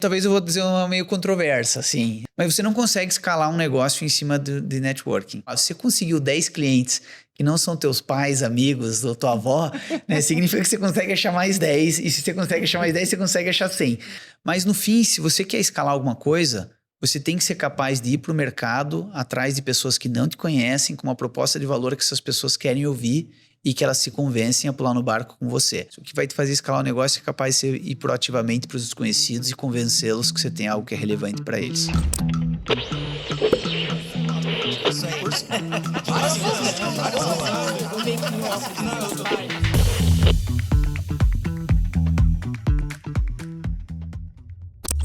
Talvez eu vou dizer uma meio controversa, assim. Mas você não consegue escalar um negócio em cima de networking. Se você conseguiu 10 clientes que não são teus pais, amigos ou tua avó, né, significa que você consegue achar mais 10. E se você consegue achar mais 10, você consegue achar 100. Mas no fim, se você quer escalar alguma coisa, você tem que ser capaz de ir para o mercado atrás de pessoas que não te conhecem, com uma proposta de valor que essas pessoas querem ouvir e que elas se convencem a pular no barco com você. O que vai te fazer escalar o negócio é capaz de você ir proativamente para os desconhecidos e convencê-los que você tem algo que é relevante para eles.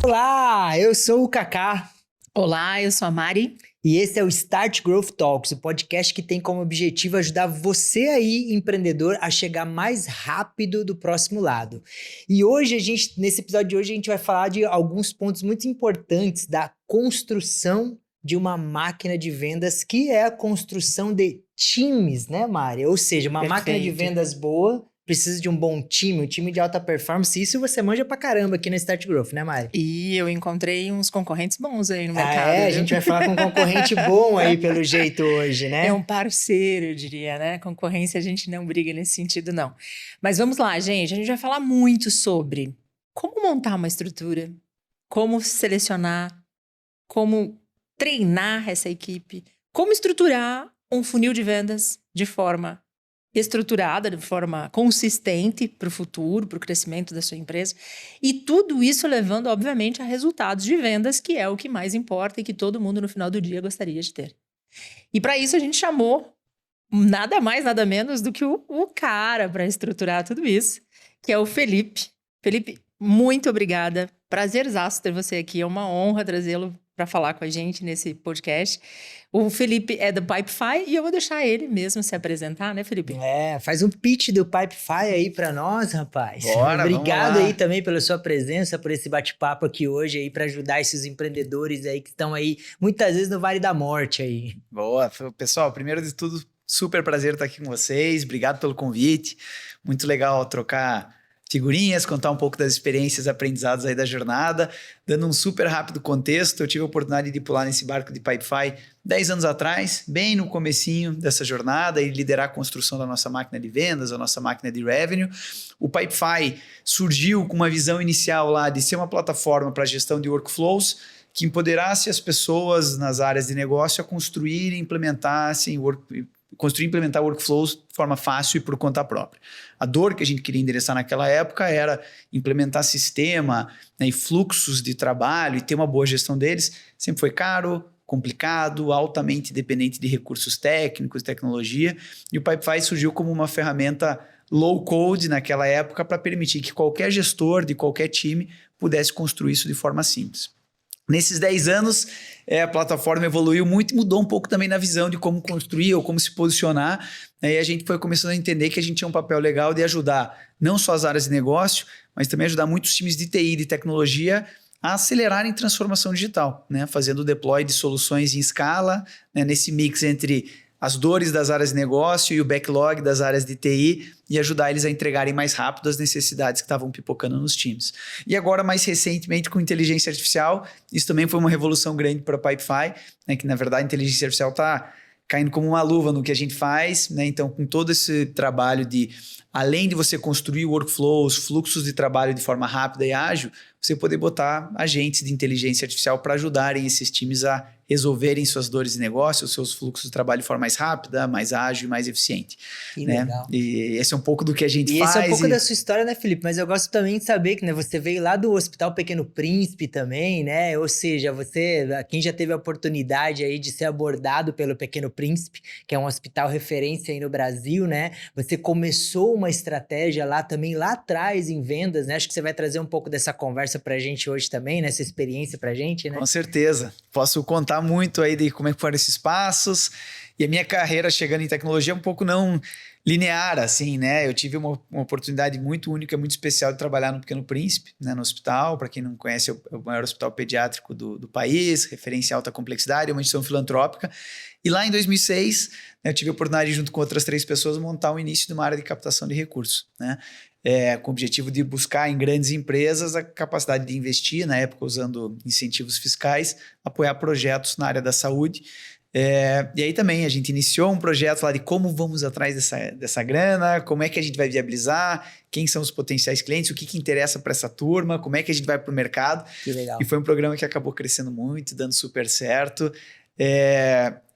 Olá, eu sou o Kaká. Olá, eu sou a Mari. E esse é o Start Growth Talks, o podcast que tem como objetivo ajudar você aí, empreendedor, a chegar mais rápido do próximo lado. E hoje, nesse episódio de hoje, a gente vai falar de alguns pontos muito importantes da construção de uma máquina de vendas, que é a construção de times, né, Mari? Ou seja, uma máquina de vendas boa precisa de um bom time, um time de alta performance. Isso você manja pra caramba aqui no Start Growth, né, Mari? E eu encontrei uns concorrentes bons aí no mercado. A gente vai falar com um concorrente bom aí, pelo jeito, hoje, né? É um parceiro, eu diria, né? Concorrência a gente não briga nesse sentido, não. Mas vamos lá, gente. A gente vai falar muito sobre como montar uma estrutura, como selecionar, como treinar essa equipe, como estruturar um funil de vendas de forma estruturada, de forma consistente para o futuro, para o crescimento da sua empresa. E tudo isso levando, obviamente, a resultados de vendas, que é o que mais importa e que todo mundo, no final do dia, gostaria de ter. E para isso, a gente chamou nada mais, nada menos do que o cara para estruturar tudo isso, que é o Felipe. Felipe, muito obrigada. Prazerzaço ter você aqui. É uma honra trazê-lo para falar com a gente nesse podcast. O Felipe é do Pipefy e eu vou deixar ele mesmo se apresentar, né, Felipe? Faz um pitch do Pipefy aí para nós, rapaz. Bora, obrigado aí também pela sua presença, por esse bate-papo aqui hoje aí para ajudar esses empreendedores aí que estão aí muitas vezes no Vale da Morte aí. Boa, pessoal, primeiro de tudo, super prazer estar aqui com vocês. Obrigado pelo convite. Muito legal trocar figurinhas, contar um pouco das experiências aprendizadas aí da jornada. Dando um super rápido contexto, eu tive a oportunidade de pular nesse barco de Pipefy 10 anos atrás, bem no comecinho dessa jornada, e liderar a construção da nossa máquina de vendas, a nossa máquina de revenue. O Pipefy surgiu com uma visão inicial lá de ser uma plataforma para gestão de workflows que empoderasse as pessoas nas áreas de negócio a construir e implementar workflows de forma fácil e por conta própria. A dor que a gente queria endereçar naquela época era implementar sistema, né, e fluxos de trabalho e ter uma boa gestão deles. Sempre foi caro, complicado, altamente dependente de recursos técnicos, tecnologia, e o Pipefy surgiu como uma ferramenta low code naquela época para permitir que qualquer gestor de qualquer time pudesse construir isso de forma simples. Nesses 10 anos, a plataforma evoluiu muito e mudou um pouco também na visão de como construir ou como se posicionar. E a gente foi começando a entender que a gente tinha um papel legal de ajudar não só as áreas de negócio, mas também ajudar muitos times de TI, de tecnologia, a acelerarem transformação digital, né? Fazendo o deploy de soluções em escala, né? Nesse mix entre as dores das áreas de negócio e o backlog das áreas de TI e ajudar eles a entregarem mais rápido as necessidades que estavam pipocando nos times. E agora, mais recentemente, com inteligência artificial, isso também foi uma revolução grande para a Pipefy, né, que na verdade a inteligência artificial está caindo como uma luva no que a gente faz, né? Então, com todo esse trabalho de, além de você construir workflows, fluxos de trabalho de forma rápida e ágil, você poder botar agentes de inteligência artificial para ajudarem esses times a resolverem suas dores de negócio, os seus fluxos de trabalho de forma mais rápida, mais ágil e mais eficiente. Que né? legal. E esse é um pouco do que a gente e faz. E esse é um pouco da sua história, né, Felipe? Mas eu gosto também de saber que, né, você veio lá do Hospital Pequeno Príncipe também, né? Ou seja, quem já teve a oportunidade aí de ser abordado pelo Pequeno Príncipe, que é um hospital referência aí no Brasil, né? Você começou uma estratégia lá também, lá atrás em vendas, né? Acho que você vai trazer um pouco dessa conversa pra gente hoje também, né? Essa experiência pra gente, né? Com certeza. Posso contar muito aí de como é que foram esses passos. E a minha carreira chegando em tecnologia é um pouco não linear, assim, né? Eu tive uma oportunidade muito única, muito especial de trabalhar no Pequeno Príncipe, né? No hospital. Para quem não conhece, é o maior hospital pediátrico do país, referência em alta complexidade, uma instituição filantrópica. E lá em 2006, né, eu tive a oportunidade, junto com outras 3 pessoas, montar o início de uma área de captação de recursos, né? com o objetivo de buscar em grandes empresas a capacidade de investir, na época usando incentivos fiscais, apoiar projetos na área da saúde. E aí também a gente iniciou um projeto lá de como vamos atrás dessa grana, como é que a gente vai viabilizar, quem são os potenciais clientes, o que interessa para essa turma, como é que a gente vai para o mercado. Que legal. E foi um programa que acabou crescendo muito, dando super certo.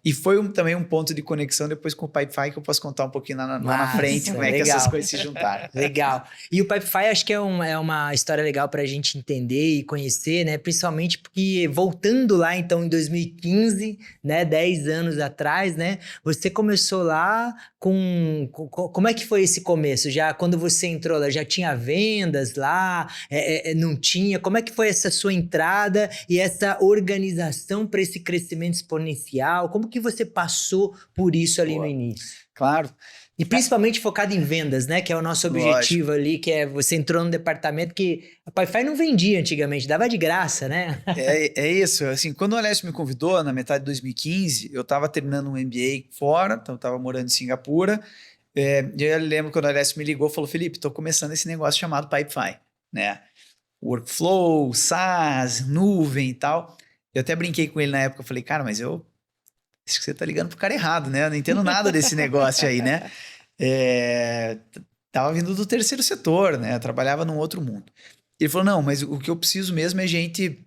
E foi também um ponto de conexão depois com o Pipefy, que eu posso contar um pouquinho lá na frente, como é que essas coisas se juntaram. Legal. E o Pipefy acho que é uma história legal para a gente entender e conhecer, né? Principalmente porque voltando lá então em 2015, né? 10 anos atrás, né? Você começou lá como é que foi esse começo? Já quando você entrou lá, já tinha vendas lá? Não tinha? Como é que foi essa sua entrada e essa organização para esse crescimento exponencial? Como que você passou por isso ali no início? Claro. E principalmente focado em vendas, né? Que é o nosso objetivo ali, que é você entrou num departamento que a Pipefy não vendia antigamente, dava de graça, né? É isso. Assim, quando o Alessio me convidou, na metade de 2015, eu estava terminando um MBA fora, então eu estava morando em Singapura. E eu lembro quando o Alessio me ligou e falou, Felipe, estou começando esse negócio chamado Pipefy, né? Workflow, SaaS, nuvem e tal. Eu até brinquei com ele na época, eu falei, cara, mas acho que você tá ligando pro cara errado, né? Eu não entendo nada desse negócio aí, né? Tava vindo do terceiro setor, né? Eu trabalhava num outro mundo. Ele falou, não, mas o que eu preciso mesmo é gente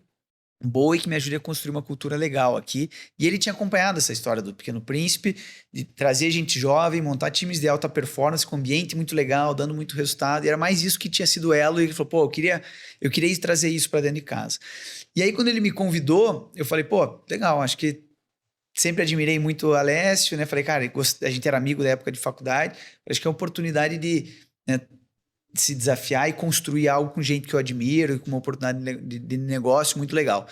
boa e que me ajude a construir uma cultura legal aqui. E ele tinha acompanhado essa história do Pequeno Príncipe, de trazer gente jovem, montar times de alta performance, com ambiente muito legal, dando muito resultado. E era mais isso que tinha sido o elo. E ele falou, pô, eu queria trazer isso para dentro de casa. E aí, quando ele me convidou, eu falei, pô, legal, acho que sempre admirei muito o Alessio, né? Falei, cara, a gente era amigo da época de faculdade. Acho que é uma oportunidade de se desafiar e construir algo com gente que eu admiro, com uma oportunidade de negócio muito legal.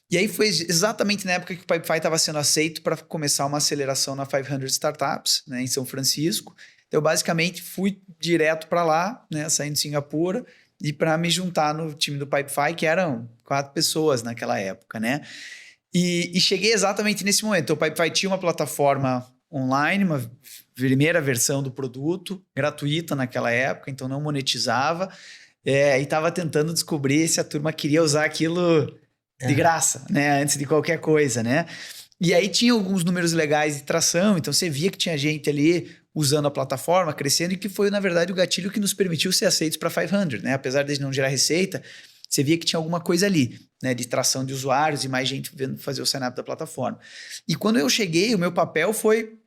E aí foi exatamente na época que o Pipefy estava sendo aceito para começar uma aceleração na 500 Startups, né, em São Francisco. Então, eu basicamente fui direto para lá, né, saindo de Singapura, e para me juntar no time do Pipefy, que eram 4 pessoas naquela época, né? E cheguei exatamente nesse momento. O Pipefy tinha uma plataforma online, uma primeira versão do produto, gratuita naquela época, então não monetizava, e estava tentando descobrir se a turma queria usar aquilo de graça, né? Antes de qualquer coisa, né? E aí tinha alguns números legais de tração, então você via que tinha gente ali usando a plataforma, crescendo, e que foi, na verdade, o gatilho que nos permitiu ser aceitos para 500, né? Apesar de não gerar receita, você via que tinha alguma coisa ali, né, de tração de usuários e mais gente vendo fazer o sign-up da plataforma. E quando eu cheguei, o meu papel foi...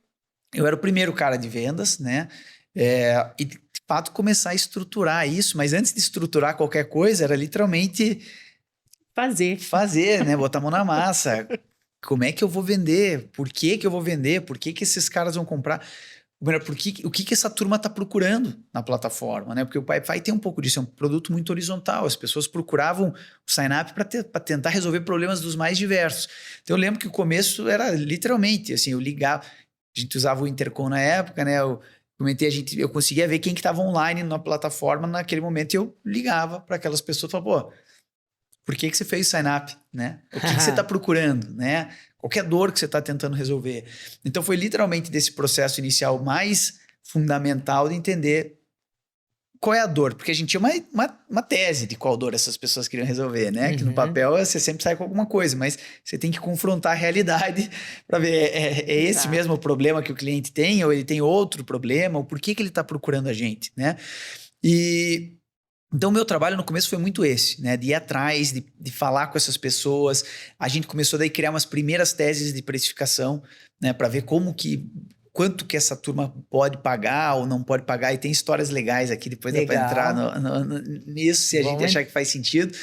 Eu era o primeiro cara de vendas, né? E de fato começar a estruturar isso, mas antes de estruturar qualquer coisa, era literalmente... Fazer, né? Botar a mão na massa. Como é que eu vou vender? Por que eu vou vender? Por que esses caras vão comprar? O que essa turma está procurando na plataforma, né? Porque o Pipefy tem um pouco disso, é um produto muito horizontal. As pessoas procuravam o sign-up para tentar resolver problemas dos mais diversos. Então, eu lembro que o começo era literalmente, assim, eu ligava, a gente usava o Intercom na época, né? Eu comentei, eu conseguia ver quem que estava online na plataforma naquele momento e eu ligava para aquelas pessoas e falava, pô, por que você fez o sign-up, né? O que você está procurando, né? Qualquer dor que você está tentando resolver. Então, foi literalmente desse processo inicial mais fundamental de entender qual é a dor. Porque a gente tinha uma tese de qual dor essas pessoas queriam resolver, né? Uhum. Que no papel você sempre sai com alguma coisa, mas você tem que confrontar a realidade para ver, é esse mesmo o problema que o cliente tem, ou ele tem outro problema, ou por que ele está procurando a gente, né? Então, o meu trabalho no começo foi muito esse, né? De ir atrás, de falar com essas pessoas. A gente começou daí a criar umas primeiras teses de precificação, né? Para ver quanto que essa turma pode pagar ou não pode pagar. E tem histórias legais aqui, depois dá para entrar nisso, se a gente achar que faz sentido.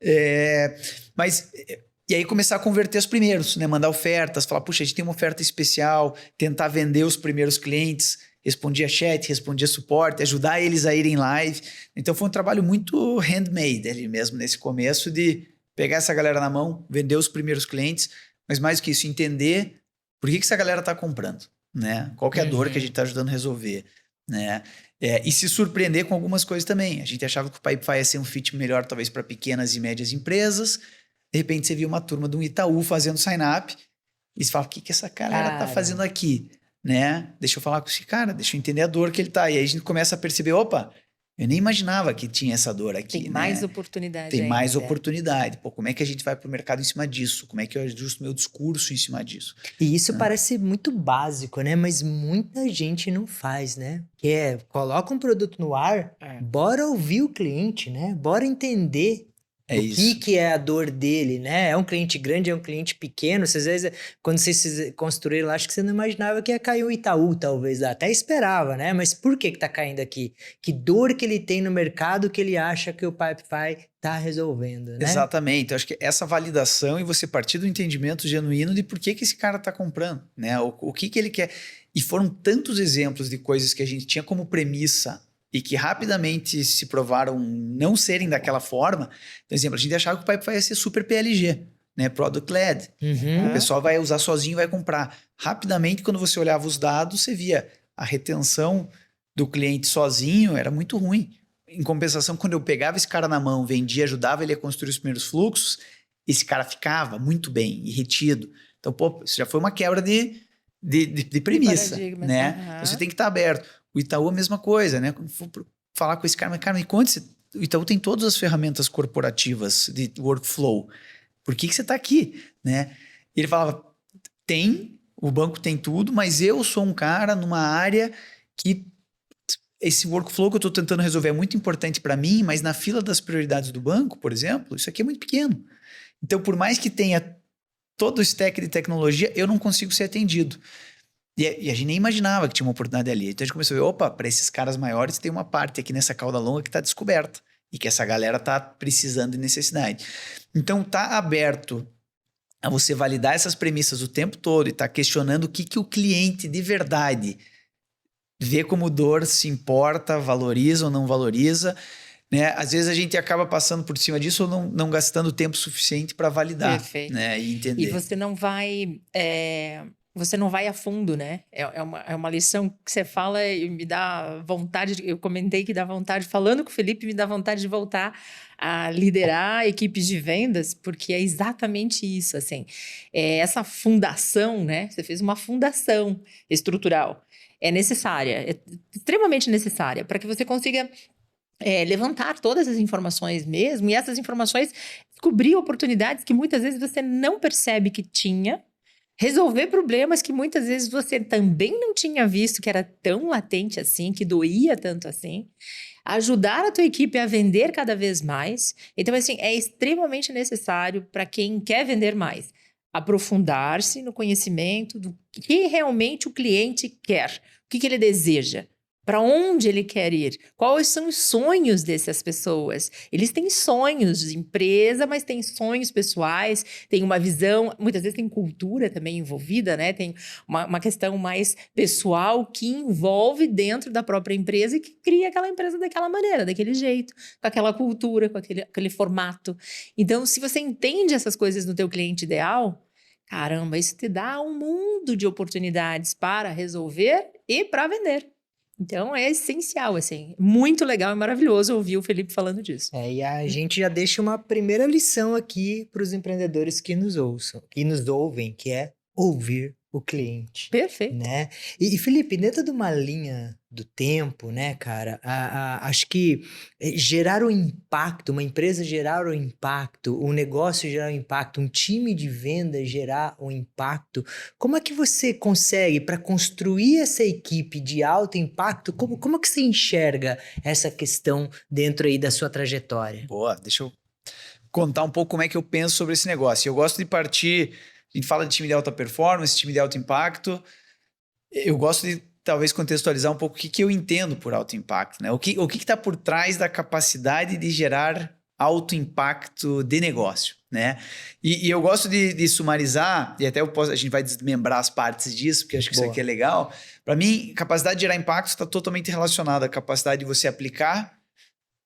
E aí começar a converter os primeiros, né? Mandar ofertas, falar, puxa, a gente tem uma oferta especial, tentar vender os primeiros clientes. Respondia chat, respondia suporte, ajudar eles a irem live. Então, foi um trabalho muito handmade ali mesmo, nesse começo, de pegar essa galera na mão, vender os primeiros clientes, mas mais do que isso, entender por que essa galera está comprando, né? Qual que é a dor que a gente está ajudando a resolver, né? E se surpreender com algumas coisas também. A gente achava que o Pipefy ia ser um fit melhor, talvez, para pequenas e médias empresas. De repente, você viu uma turma de um Itaú fazendo sign-up e você fala, o que essa galera está fazendo aqui? Né? Deixa eu falar com esse cara, deixa eu entender a dor que ele tá. E aí a gente começa a perceber, opa, Eu nem imaginava que tinha essa dor aqui, Tem né? mais oportunidade Tem mais ainda. oportunidade. Pô, como é que a gente vai pro mercado em cima disso? Como é que eu ajusto meu discurso em cima disso? E isso parece muito básico, né? Mas muita gente não faz, né? Que é, coloca um produto no ar, bora ouvir o cliente, né? Bora entender É o isso. que é a dor dele, né? É um cliente grande, é um cliente pequeno. Às vezes, quando vocês construíram lá, acho que você não imaginava que ia cair o Itaú, talvez. Até esperava, né? Mas por que tá caindo aqui? Que dor que ele tem no mercado que ele acha que o Pipefy tá resolvendo, né? Exatamente. Eu acho que essa validação e você partir do entendimento genuíno de por que esse cara está comprando, né? O que ele quer. E foram tantos exemplos de coisas que a gente tinha como premissa e que rapidamente se provaram não serem daquela forma. Por exemplo, a gente achava que o Pipefy ia ser super PLG, né? Product Led. O pessoal vai usar sozinho e vai comprar. Rapidamente, quando você olhava os dados, você via a retenção do cliente sozinho era muito ruim. Em compensação, quando eu pegava esse cara na mão, vendia, ajudava ele a construir os primeiros fluxos, esse cara ficava muito bem e retido. Então, pô, isso já foi uma quebra de premissa, paradigmas, né? aham. Então, você tem que estar aberto. O Itaú, a mesma coisa, né? Quando for falar com esse cara, mas, cara, me conta, o Itaú tem todas as ferramentas corporativas de workflow. Por que você está aqui, né? Ele falava, o banco tem tudo, mas eu sou um cara numa área que esse workflow que eu estou tentando resolver é muito importante para mim, mas na fila das prioridades do banco, por exemplo, isso aqui é muito pequeno. Então, por mais que tenha todo o stack de tecnologia, eu não consigo ser atendido. E a gente nem imaginava que tinha uma oportunidade ali. Então a gente começou a ver, opa, para esses caras maiores tem uma parte aqui nessa cauda longa que está descoberta e que essa galera está precisando de necessidade. Então tá aberto a você validar essas premissas o tempo todo e tá questionando o que o cliente de verdade vê como dor, se importa, valoriza ou não valoriza, né? Às vezes a gente acaba passando por cima disso ou não gastando tempo suficiente para validar, Perfeito. né? E entender. E você não vai... Você não vai a fundo, né? É uma lição que você fala e me dá vontade. Eu comentei que dá vontade, falando com o Felipe, me dá vontade de voltar a liderar equipes de vendas, porque é exatamente isso, assim. Essa fundação, né? Você fez uma fundação estrutural. É necessária, é extremamente necessária, para que você consiga levantar todas as informações mesmo, e essas informações descobrir oportunidades que muitas vezes você não percebe que tinha, resolver problemas que muitas vezes você também não tinha visto que era tão latente assim, que doía tanto assim, ajudar a tua equipe a vender cada vez mais. Então, assim, é extremamente necessário para quem quer vender mais, aprofundar-se no conhecimento do que realmente o cliente quer, o que ele deseja. Para onde ele quer ir? Quais são os sonhos dessas pessoas? Eles têm sonhos de empresa, mas têm sonhos pessoais, têm uma visão, muitas vezes tem cultura também envolvida, né? Tem uma questão mais pessoal que envolve dentro da própria empresa e que cria aquela empresa daquela maneira, daquele jeito, com aquela cultura, com aquele formato. Então, se você entende essas coisas no teu cliente ideal, caramba, isso te dá um mundo de oportunidades para resolver e para vender. Então, é essencial, assim. Muito legal e maravilhoso ouvir o Felipe falando disso. E a gente já deixa uma primeira lição aqui para os empreendedores que nos ouçam, que nos ouvem, que é ouvir o cliente. Perfeito. Né? E Felipe, dentro de uma linha do tempo, né, cara, acho que gerar o impacto, uma empresa gerar o impacto, um negócio gerar o impacto, um time de venda gerar o impacto, como é que você consegue, para construir essa equipe de alto impacto, como é que você enxerga essa questão dentro aí da sua trajetória? Boa, deixa eu contar um pouco como é que eu penso sobre esse negócio. Eu gosto de partir... A gente fala de time de alta performance, time de alto impacto. Eu gosto de, talvez, contextualizar um pouco o que eu entendo por alto impacto, né? O que está por trás da capacidade de gerar alto impacto de negócio, né? E eu gosto de sumarizar, e até a gente vai desmembrar as partes disso, porque eu acho que isso aqui é legal. Para mim, capacidade de gerar impacto está totalmente relacionada à capacidade de você aplicar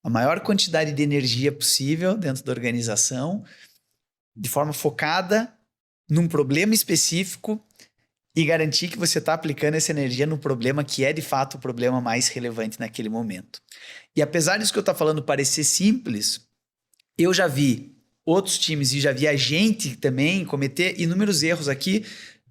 a maior quantidade de energia possível dentro da organização, de forma focada, num problema específico e garantir que você está aplicando essa energia no problema que é, de fato, o problema mais relevante naquele momento. E apesar disso que eu estou falando parecer simples, eu já vi outros times e já vi a gente também cometer inúmeros erros aqui,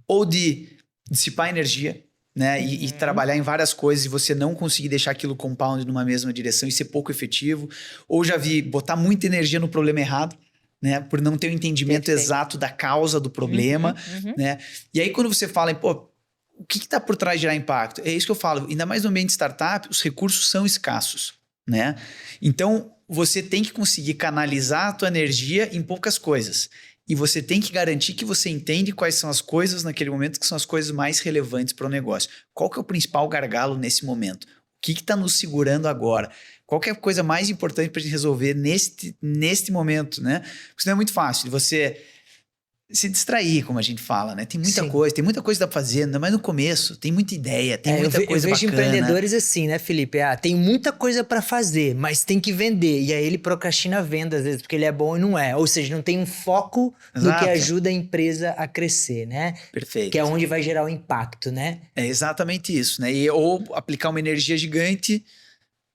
ou de dissipar energia, né? E trabalhar em várias coisas e você não conseguir deixar aquilo compound numa mesma direção e ser pouco efetivo. Ou já vi botar muita energia no problema errado, né? Por não ter o entendimento exato da causa do problema, né? E aí quando você fala em, pô, o que está por trás de gerar impacto? É isso que eu falo. Ainda mais no ambiente startup, os recursos são escassos, né? Então, você tem que conseguir canalizar a tua energia em poucas coisas. E você tem que garantir que você entende quais são as coisas naquele momento que são as coisas mais relevantes para o negócio. Qual que é o principal gargalo nesse momento? O que está nos segurando agora? Qual que é a coisa mais importante para a gente resolver neste momento, né? Porque senão é muito fácil de você se distrair, como a gente fala, né? Tem muita coisa que dá pra fazer, ainda mais no começo. Tem muita ideia, tem muita coisa bacana. Eu vejo empreendedores assim, né, Felipe? Tem muita coisa pra fazer, mas tem que vender. E aí ele procrastina a venda, às vezes, porque ele é bom e não é. Ou seja, não tem um foco no que ajuda a empresa a crescer, né? Perfeito. Que é onde vai gerar o impacto, né? É exatamente isso, né? Ou aplicar uma energia gigante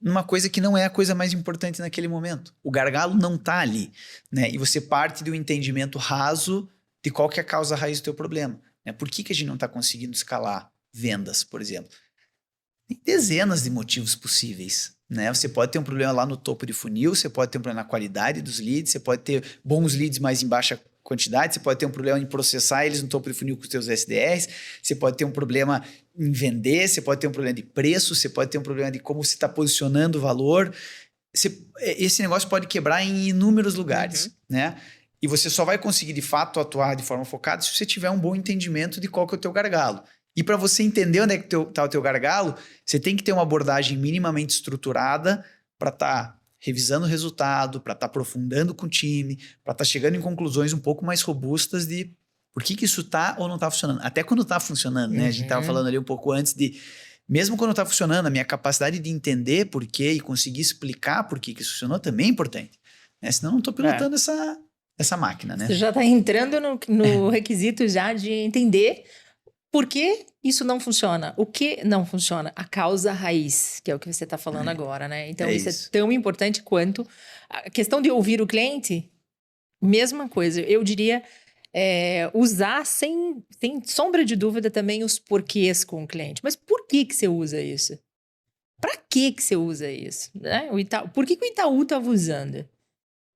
numa coisa que não é a coisa mais importante naquele momento. O gargalo não tá ali, né? E você parte do entendimento raso de qual que é a causa raiz do teu problema, né? Por que a gente não está conseguindo escalar vendas, por exemplo? Tem dezenas de motivos possíveis, né? Você pode ter um problema lá no topo de funil, você pode ter um problema na qualidade dos leads, você pode ter bons leads, mas em baixa quantidade, você pode ter um problema em processar eles no topo de funil com os teus SDRs, você pode ter um problema em vender, você pode ter um problema de preço, você pode ter um problema de como você está posicionando o valor. Esse negócio pode quebrar em inúmeros lugares, né? E você só vai conseguir, de fato, atuar de forma focada se você tiver um bom entendimento de qual que é o teu gargalo. E para você entender onde é que está o teu gargalo, você tem que ter uma abordagem minimamente estruturada para estar revisando o resultado, para estar aprofundando com o time, para estar chegando em conclusões um pouco mais robustas de por que isso está ou não está funcionando. Até quando está funcionando, né? A gente estava falando ali um pouco antes de... Mesmo quando está funcionando, a minha capacidade de entender por quê e conseguir explicar por que isso funcionou também é importante, né? Senão eu não estou pilotando essa máquina, né? Você já está entrando no requisito já de entender por que isso não funciona. O que não funciona? A causa raiz, que é o que você está falando agora, né? Então, isso é tão importante quanto a questão de ouvir o cliente. Mesma coisa. Eu diria usar sem sombra de dúvida também os porquês com o cliente. Mas por que você usa isso? Para que você usa isso? Né? Por que o Itaú estava usando?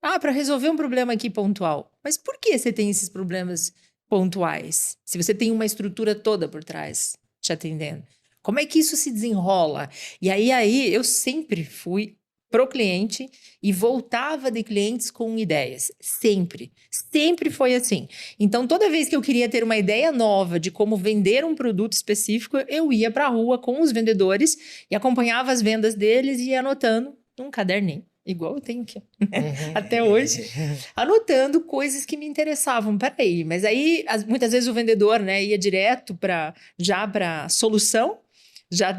Para resolver um problema aqui pontual. Mas por que você tem esses problemas pontuais? Se você tem uma estrutura toda por trás te atendendo. Como é que isso se desenrola? E aí eu sempre fui pro cliente e voltava de clientes com ideias. Sempre. Sempre foi assim. Então, toda vez que eu queria ter uma ideia nova de como vender um produto específico, eu ia para a rua com os vendedores e acompanhava as vendas deles e ia anotando num caderninho. Igual eu tenho aqui, até hoje, anotando coisas que me interessavam. Peraí, mas aí muitas vezes o vendedor, né, ia direto para a solução, já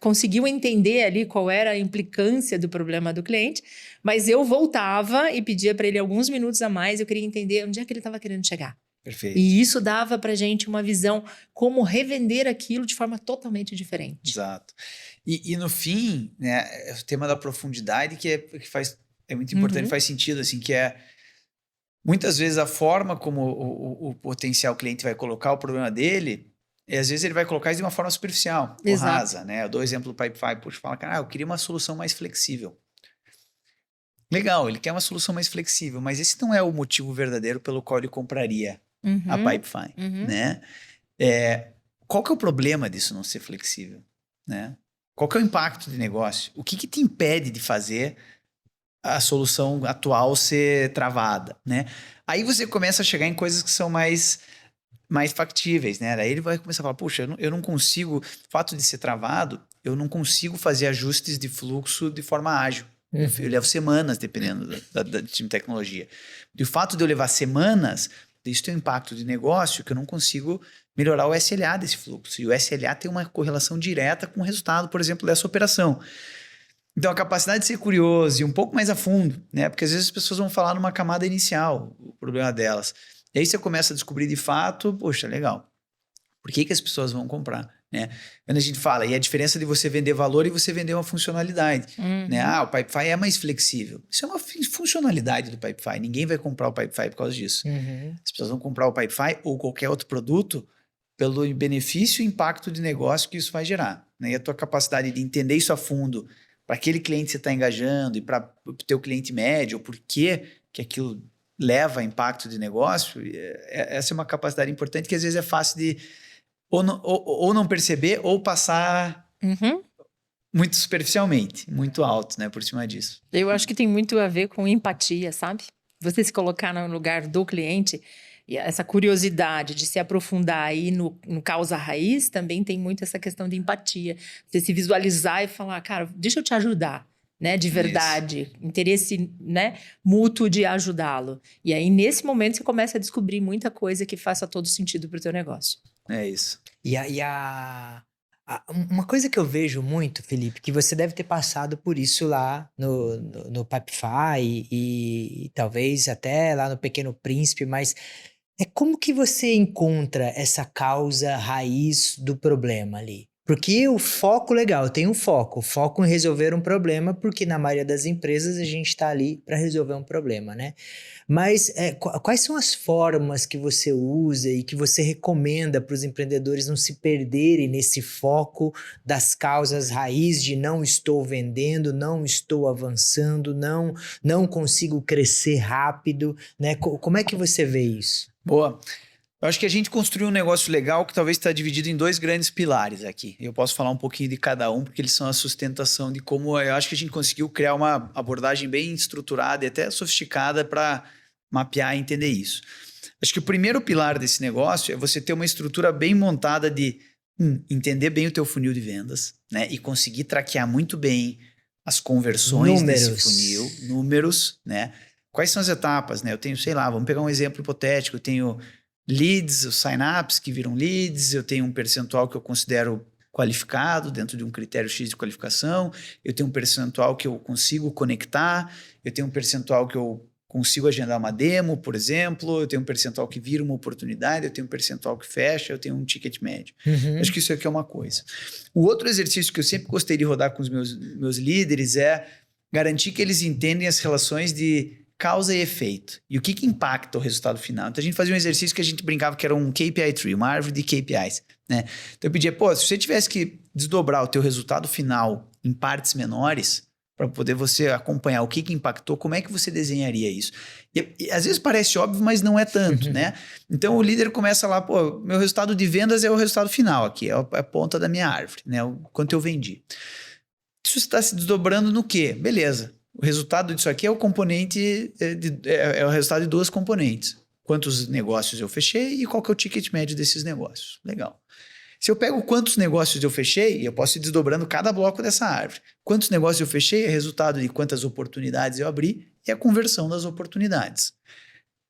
conseguiu entender ali qual era a implicância do problema do cliente, mas eu voltava e pedia para ele alguns minutos a mais, eu queria entender onde é que ele estava querendo chegar. Perfeito. E isso dava para gente uma visão como revender aquilo de forma totalmente diferente. Exato. E no fim, né, o tema da profundidade que é muito importante, faz sentido, assim, que é muitas vezes a forma como o potencial cliente vai colocar o problema dele, e às vezes ele vai colocar isso de uma forma superficial, ou rasa, né? Eu dou o exemplo do Pipefy, fala, cara, eu queria uma solução mais flexível. Legal, ele quer uma solução mais flexível, mas esse não é o motivo verdadeiro pelo qual ele compraria a Pipefy, né? Qual que é o problema disso não ser flexível, né? Qual que é o impacto de negócio? O que te impede de fazer a solução atual ser travada, né? Aí você começa a chegar em coisas que são mais factíveis, né? Daí ele vai começar a falar, puxa, eu não consigo, o fato de ser travado, eu não consigo fazer ajustes de fluxo de forma ágil. Eu levo semanas, dependendo do time de tecnologia. E o fato de eu levar semanas, isso tem um impacto de negócio que eu não consigo melhorar o SLA desse fluxo. E o SLA tem uma correlação direta com o resultado, por exemplo, dessa operação. Então, a capacidade de ser curioso e um pouco mais a fundo, né? Porque às vezes as pessoas vão falar numa camada inicial o problema delas. E aí você começa a descobrir de fato, poxa, legal. Por que as pessoas vão comprar, né? Quando a gente fala, e a diferença de você vender valor e você vender uma funcionalidade, né? O Pipefy é mais flexível. Isso é uma funcionalidade do Pipefy. Ninguém vai comprar o Pipefy por causa disso. As pessoas vão comprar o Pipefy ou qualquer outro produto pelo benefício e impacto de negócio que isso vai gerar, né? E a tua capacidade de entender isso a fundo para aquele cliente que você está engajando e para o teu cliente médio, por que aquilo leva a impacto de negócio, essa é uma capacidade importante que às vezes é fácil de ou não perceber ou passar muito superficialmente, muito alto, né, por cima disso. Eu acho que tem muito a ver com empatia, sabe? Você se colocar no lugar do cliente e essa curiosidade de se aprofundar aí no causa raiz também tem muito essa questão de empatia. Você se visualizar e falar, cara, deixa eu te ajudar. Né, de verdade, interesse, né, mútuo de ajudá-lo. E aí, nesse momento, você começa a descobrir muita coisa que faça todo sentido para o teu negócio. É isso. Uma coisa que eu vejo muito, Felipe, que você deve ter passado por isso lá no Pipefy e talvez até lá no Pequeno Príncipe, mas é como que você encontra essa causa raiz do problema ali? Porque o foco, legal, tem um foco em resolver um problema, porque na maioria das empresas a gente está ali para resolver um problema, né? Mas quais são as formas que você usa e que você recomenda para os empreendedores não se perderem nesse foco das causas raiz de não estou vendendo, não estou avançando, não consigo crescer rápido, né? Como é que você vê isso? Boa. Eu acho que a gente construiu um negócio legal que talvez está dividido em 2 grandes pilares aqui. Eu posso falar um pouquinho de cada um, porque eles são a sustentação de como eu acho que a gente conseguiu criar uma abordagem bem estruturada e até sofisticada para mapear e entender isso. Acho que o primeiro pilar desse negócio é você ter uma estrutura bem montada de entender bem o teu funil de vendas, né? E conseguir traquear muito bem as conversões desse funil, números, né? Quais são as etapas, né? Eu tenho, sei lá, vamos pegar um exemplo hipotético, eu tenho leads, os sign-ups que viram leads, eu tenho um percentual que eu considero qualificado dentro de um critério X de qualificação, eu tenho um percentual que eu consigo conectar, eu tenho um percentual que eu consigo agendar uma demo, por exemplo, eu tenho um percentual que vira uma oportunidade, eu tenho um percentual que fecha, eu tenho um ticket médio. Acho que isso aqui é uma coisa. O outro exercício que eu sempre gostei de rodar com os meus líderes é garantir que eles entendem as relações de causa e efeito. E o que impacta o resultado final? Então, a gente fazia um exercício que a gente brincava que era um KPI tree, uma árvore de KPIs, né? Então, eu pedia, se você tivesse que desdobrar o teu resultado final em partes menores, para poder você acompanhar o que impactou, como é que você desenharia isso? E às vezes parece óbvio, mas não é tanto, né? Então, o líder começa lá, meu resultado de vendas é o resultado final aqui, é a ponta da minha árvore, né? O quanto eu vendi. Isso está se desdobrando no quê? Beleza. O resultado disso aqui é o componente, é o resultado de 2 componentes. Quantos negócios eu fechei e qual que é o ticket médio desses negócios. Legal. Se eu pego quantos negócios eu fechei, eu posso ir desdobrando cada bloco dessa árvore. Quantos negócios eu fechei é resultado de quantas oportunidades eu abri e a conversão das oportunidades.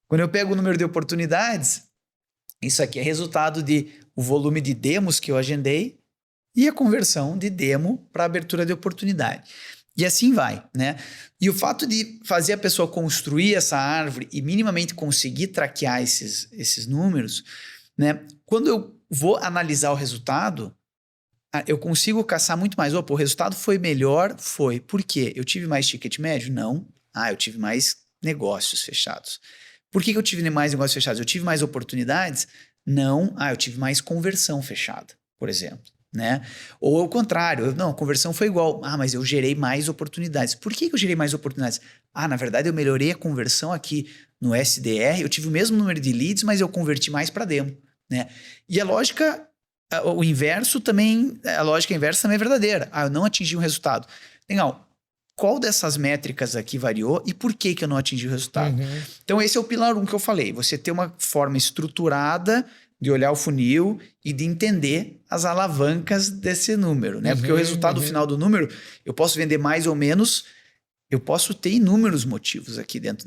Quando eu pego o número de oportunidades, isso aqui é resultado de o volume de demos que eu agendei e a conversão de demo para abertura de oportunidade. E assim vai, né? E o fato de fazer a pessoa construir essa árvore e minimamente conseguir traquear esses números, né? Quando eu vou analisar o resultado, eu consigo caçar muito mais. O resultado foi melhor? Foi. Por quê? Eu tive mais ticket médio? Não. Eu tive mais negócios fechados. Por que eu tive mais negócios fechados? Eu tive mais oportunidades? Não. Eu tive mais conversão fechada, por exemplo. Né? Ou ao contrário, não, a conversão foi igual. Mas eu gerei mais oportunidades. Por que eu gerei mais oportunidades? Na verdade, eu melhorei a conversão aqui no SDR, eu tive o mesmo número de leads, mas eu converti mais para demo. Né? E a lógica, a lógica inversa também é verdadeira. Eu não atingi um resultado. Legal. Qual dessas métricas aqui variou e por que eu não atingi o resultado? Então, esse é o pilar 1 que eu falei. Você ter uma forma estruturada de olhar o funil e de entender as alavancas desse número, né? Porque o resultado final do número, eu posso vender mais ou menos, eu posso ter inúmeros motivos aqui dentro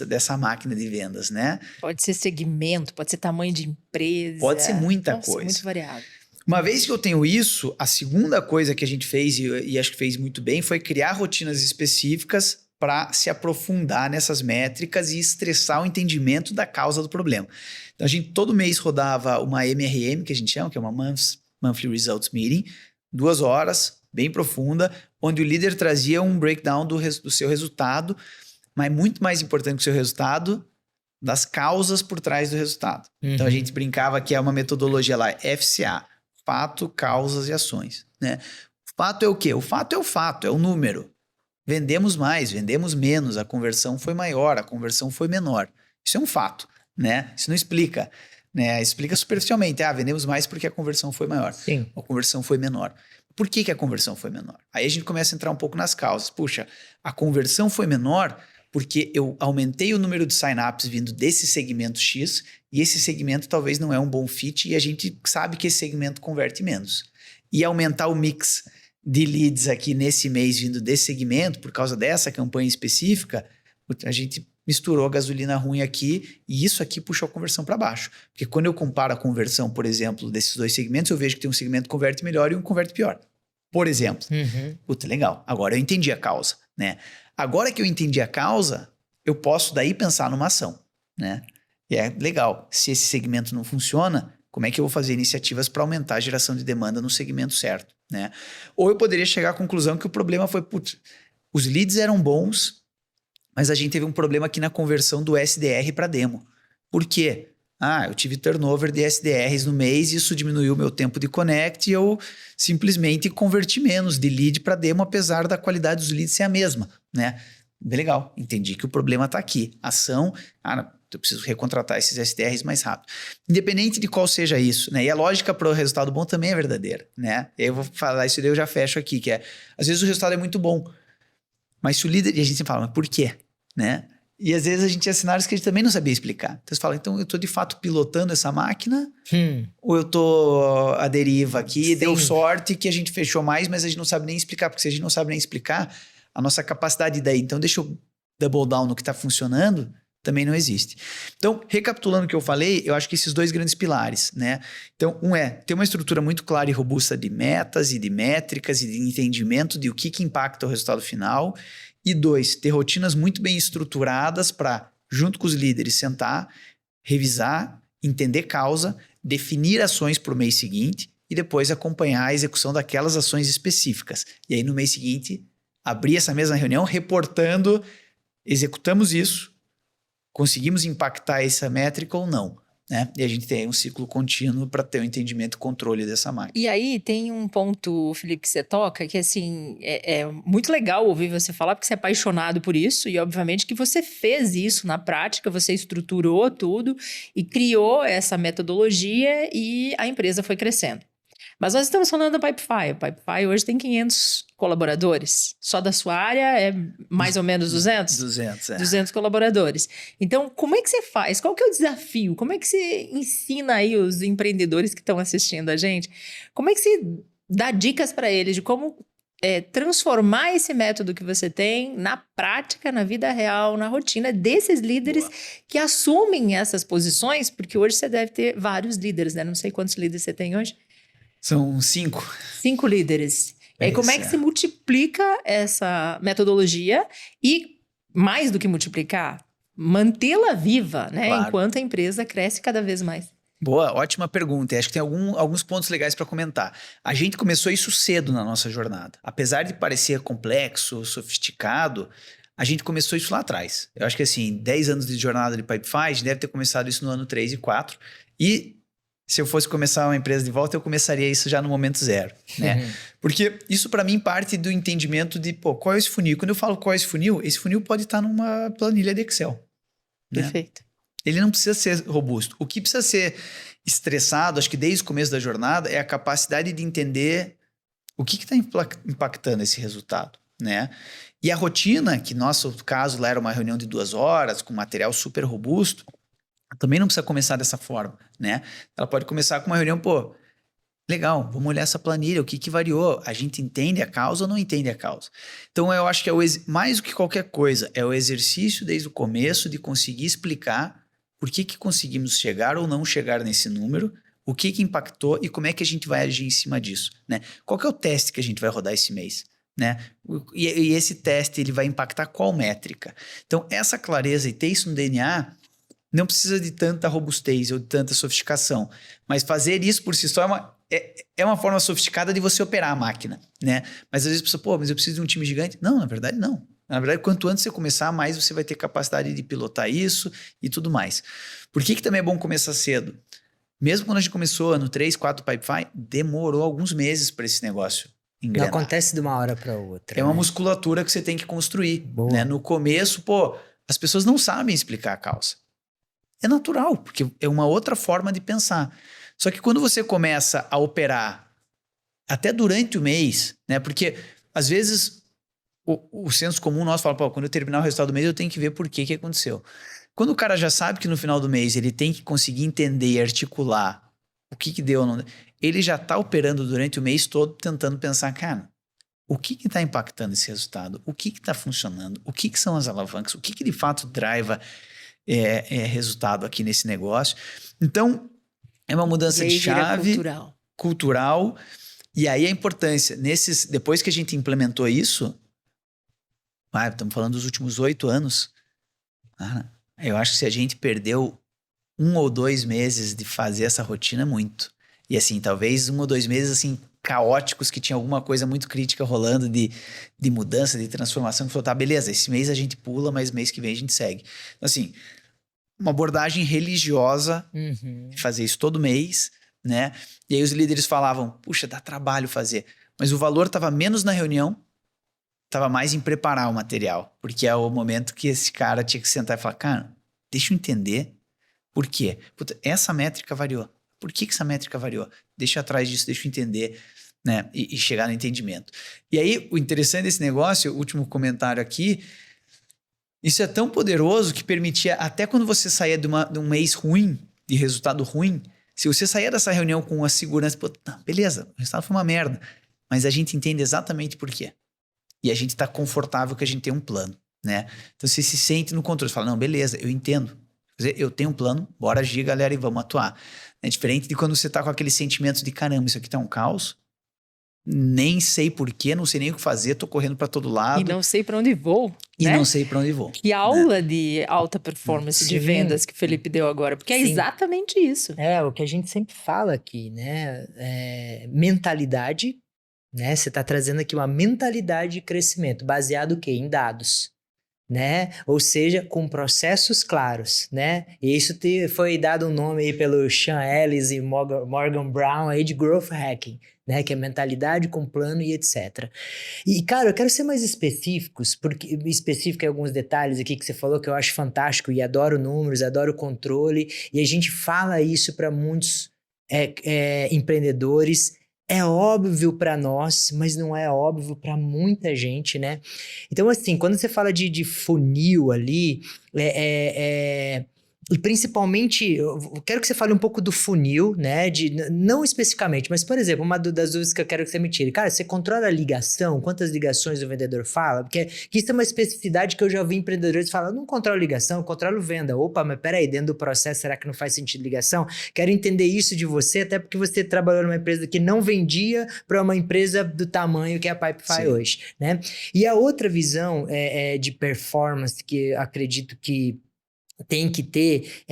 dessa máquina de vendas, né? Pode ser segmento, pode ser tamanho de empresa. Pode ser muita coisa. Muito variável. Uma vez que eu tenho isso, a segunda coisa que a gente fez, e acho que fez muito bem, foi criar rotinas específicas para se aprofundar nessas métricas e estressar o entendimento da causa do problema. Então, a gente todo mês rodava uma MRM, que a gente chama, que é uma Monthly Results Meeting, 2 horas, bem profunda, onde o líder trazia um breakdown do seu resultado, mas muito mais importante que o seu resultado, das causas por trás do resultado. Então, a gente brincava que é uma metodologia lá, FCA, fato, causas e ações, né? O fato é o quê? O fato, é o número. Vendemos mais, vendemos menos, a conversão foi maior, a conversão foi menor. Isso é um fato, né? Isso não explica, né? Explica superficialmente. Vendemos mais porque a conversão foi maior. Sim. A conversão foi menor. Por que a conversão foi menor? Aí a gente começa a entrar um pouco nas causas. Puxa, a conversão foi menor porque eu aumentei o número de sign-ups vindo desse segmento X e esse segmento talvez não é um bom fit e a gente sabe que esse segmento converte menos. E aumentar o mix de leads aqui nesse mês vindo desse segmento, por causa dessa campanha específica, a gente misturou a gasolina ruim aqui e isso aqui puxou a conversão para baixo. Porque quando eu comparo a conversão, por exemplo, desses dois segmentos, eu vejo que tem um segmento que converte melhor e um converte pior. Por exemplo. Puta, legal. Agora eu entendi a causa, né? Agora que eu entendi a causa, eu posso daí pensar numa ação, né? E é legal. Se esse segmento não funciona, como é que eu vou fazer iniciativas para aumentar a geração de demanda no segmento certo, né? Ou eu poderia chegar à conclusão que o problema foi, putz, os leads eram bons, mas a gente teve um problema aqui na conversão do SDR para demo. Por quê? Eu tive turnover de SDRs no mês e isso diminuiu o meu tempo de connect e eu simplesmente converti menos de lead para demo, apesar da qualidade dos leads ser a mesma, né? Legal, entendi que o problema está aqui. Ação, eu preciso recontratar esses SDRs mais rápido. Independente de qual seja isso, né? E a lógica para o resultado bom também é verdadeira, né? Eu vou falar isso daí, eu já fecho aqui, que é, às vezes o resultado é muito bom, mas se o líder, e a gente sempre fala, mas por quê? Né? E às vezes a gente tinha cenários que a gente também não sabia explicar. Então você fala, então eu estou de fato pilotando essa máquina ou eu estou à deriva aqui, Sim. Deu sorte que a gente fechou mais, mas a gente não sabe nem explicar, porque se a gente não sabe nem explicar, a nossa capacidade daí, então deixa eu double down no que está funcionando, também não existe. Então, recapitulando o que eu falei, eu acho que esses dois grandes pilares, né? Então, ter uma estrutura muito clara e robusta de metas e de métricas e de entendimento de o que impacta o resultado final. E 2, ter rotinas muito bem estruturadas para, junto com os líderes, sentar, revisar, entender causa, definir ações para o mês seguinte e depois acompanhar a execução daquelas ações específicas. E aí, no mês seguinte, abrir essa mesma reunião reportando, executamos isso, conseguimos impactar essa métrica ou não, né? E a gente tem um ciclo contínuo para ter o entendimento e controle dessa máquina. E aí tem um ponto, Felipe, que você toca, que assim, é muito legal ouvir você falar, porque você é apaixonado por isso, e obviamente que você fez isso na prática, você estruturou tudo e criou essa metodologia e a empresa foi crescendo. Mas nós estamos falando da Pipefy. A Pipefy hoje tem 500 colaboradores. Só da sua área é mais ou menos 200? 200, 200 colaboradores. Então, como é que você faz? Qual que é o desafio? Como é que você ensina aí os empreendedores que estão assistindo a gente? Como é que você dá dicas para eles de como transformar esse método que você tem na prática, na vida real, na rotina desses líderes que assumem essas posições? Porque hoje você deve ter vários líderes, né? Não sei quantos líderes você tem hoje. São 5. 5 líderes. E aí, como é que se multiplica essa metodologia e, mais do que multiplicar, mantê-la viva, né? Claro. Enquanto a empresa cresce cada vez mais. Boa, ótima pergunta. E acho que tem alguns pontos legais para comentar. A gente começou isso cedo na nossa jornada. Apesar de parecer complexo, sofisticado, a gente começou isso lá atrás. Eu acho que assim, 10 anos de jornada de Pipefy, a gente deve ter começado isso no ano 3 e 4. E se eu fosse começar uma empresa de volta, eu começaria isso já no momento zero, né? Porque isso para mim parte do entendimento de, qual é esse funil? Quando eu falo qual é esse funil pode estar numa planilha de Excel. Né? Perfeito. Ele não precisa ser robusto. O que precisa ser estressado, acho que desde o começo da jornada, é a capacidade de entender o que está impactando esse resultado, né? E a rotina, que no nosso caso lá era uma reunião de 2 horas, com material super robusto, também não precisa começar dessa forma, né? Ela pode começar com uma reunião, legal, vamos olhar essa planilha, o que variou? A gente entende a causa ou não entende a causa? Então, eu acho que mais do que qualquer coisa, é o exercício desde o começo de conseguir explicar por que conseguimos chegar ou não chegar nesse número, o que impactou e como é que a gente vai agir em cima disso, né? Qual que é o teste que a gente vai rodar esse mês? Né? E esse teste ele vai impactar qual métrica? Então, essa clareza e ter isso no DNA não precisa de tanta robustez ou de tanta sofisticação, mas fazer isso por si só é uma forma sofisticada de você operar a máquina, né? Mas às vezes a pessoa, mas eu preciso de um time gigante. Não, na verdade não. Na verdade, quanto antes você começar, mais você vai ter capacidade de pilotar isso e tudo mais. Por que também é bom começar cedo? Mesmo quando a gente começou no 3, 4 Pipefy, demorou alguns meses para esse negócio engrenar. Não acontece de uma hora para outra. É uma musculatura que você tem que construir. Boa. Né? No começo, as pessoas não sabem explicar a causa. É natural, porque é uma outra forma de pensar. Só que quando você começa a operar até durante o mês, né? Porque às vezes o senso comum nosso fala, quando eu terminar o resultado do mês eu tenho que ver por que aconteceu. Quando o cara já sabe que no final do mês ele tem que conseguir entender e articular o que deu ou não deu, ele já está operando durante o mês todo tentando pensar, cara, o que está impactando esse resultado? O que está funcionando? O que são as alavancas? O que de fato driva resultado aqui nesse negócio? Então, é uma mudança de chave cultural. E aí a importância, depois que a gente implementou isso, estamos falando dos últimos 8 anos, eu acho que se a gente perdeu 1 ou 2 meses de fazer essa rotina, muito. E assim, talvez 1 ou 2 meses assim, caóticos, que tinha alguma coisa muito crítica rolando de mudança, de transformação, que falou, tá, beleza, esse mês a gente pula, mas mês que vem a gente segue. Então assim, uma abordagem religiosa, fazer isso todo mês, né? E aí os líderes falavam, puxa, dá trabalho fazer. Mas o valor estava menos na reunião, estava mais em preparar o material. Porque é o momento que esse cara tinha que sentar e falar, cara, deixa eu entender por quê. Puta, essa métrica variou. Por que essa métrica variou? Deixa eu atrás disso, deixa eu entender, né? E chegar no entendimento. E aí, o interessante desse negócio, o último comentário aqui, isso é tão poderoso que permitia, até quando você saía de um mês ruim, de resultado ruim, se você saía dessa reunião com a segurança, beleza, o resultado foi uma merda, mas a gente entende exatamente por quê. E a gente está confortável que a gente tem um plano, né? Então você se sente no controle, você fala, não, beleza, eu entendo. Eu tenho um plano, bora agir, galera, e vamos atuar. É diferente de quando você tá com aquele sentimento de, caramba, isso aqui tá um caos, nem sei porquê, não sei nem o que fazer, tô correndo para todo lado. E não sei para onde vou. E né? não sei para onde vou. Que aula de alta performance de vendas que o Felipe deu agora, porque é exatamente isso. É, o que a gente sempre fala aqui, né? Mentalidade, né? Você tá trazendo aqui uma mentalidade de crescimento, baseado o quê? Em dados. Né? Ou seja, com processos claros, né? E isso foi dado um nome aí pelo Sean Ellis e Morgan Brown aí de Growth Hacking, né? Que é mentalidade com plano e etc. E, cara, eu quero ser mais específico em alguns detalhes aqui que você falou que eu acho fantástico e adoro números, adoro controle, e a gente fala isso para muitos empreendedores. É óbvio para nós, mas não é óbvio para muita gente, né? Então, assim, quando você fala de funil ali, e principalmente, eu quero que você fale um pouco do funil, né? Não especificamente, mas, por exemplo, uma das dúvidas que eu quero que você me tire. Cara, você controla a ligação? Quantas ligações o vendedor fala? Porque isso é uma especificidade que eu já vi empreendedores falar, não controlo ligação, eu controlo venda. Opa, mas peraí, dentro do processo, será que não faz sentido ligação? Quero entender isso de você, até porque você trabalhou numa empresa que não vendia para uma empresa do tamanho que é a Pipefy hoje, né? E a outra visão de performance que eu acredito que tem que ter,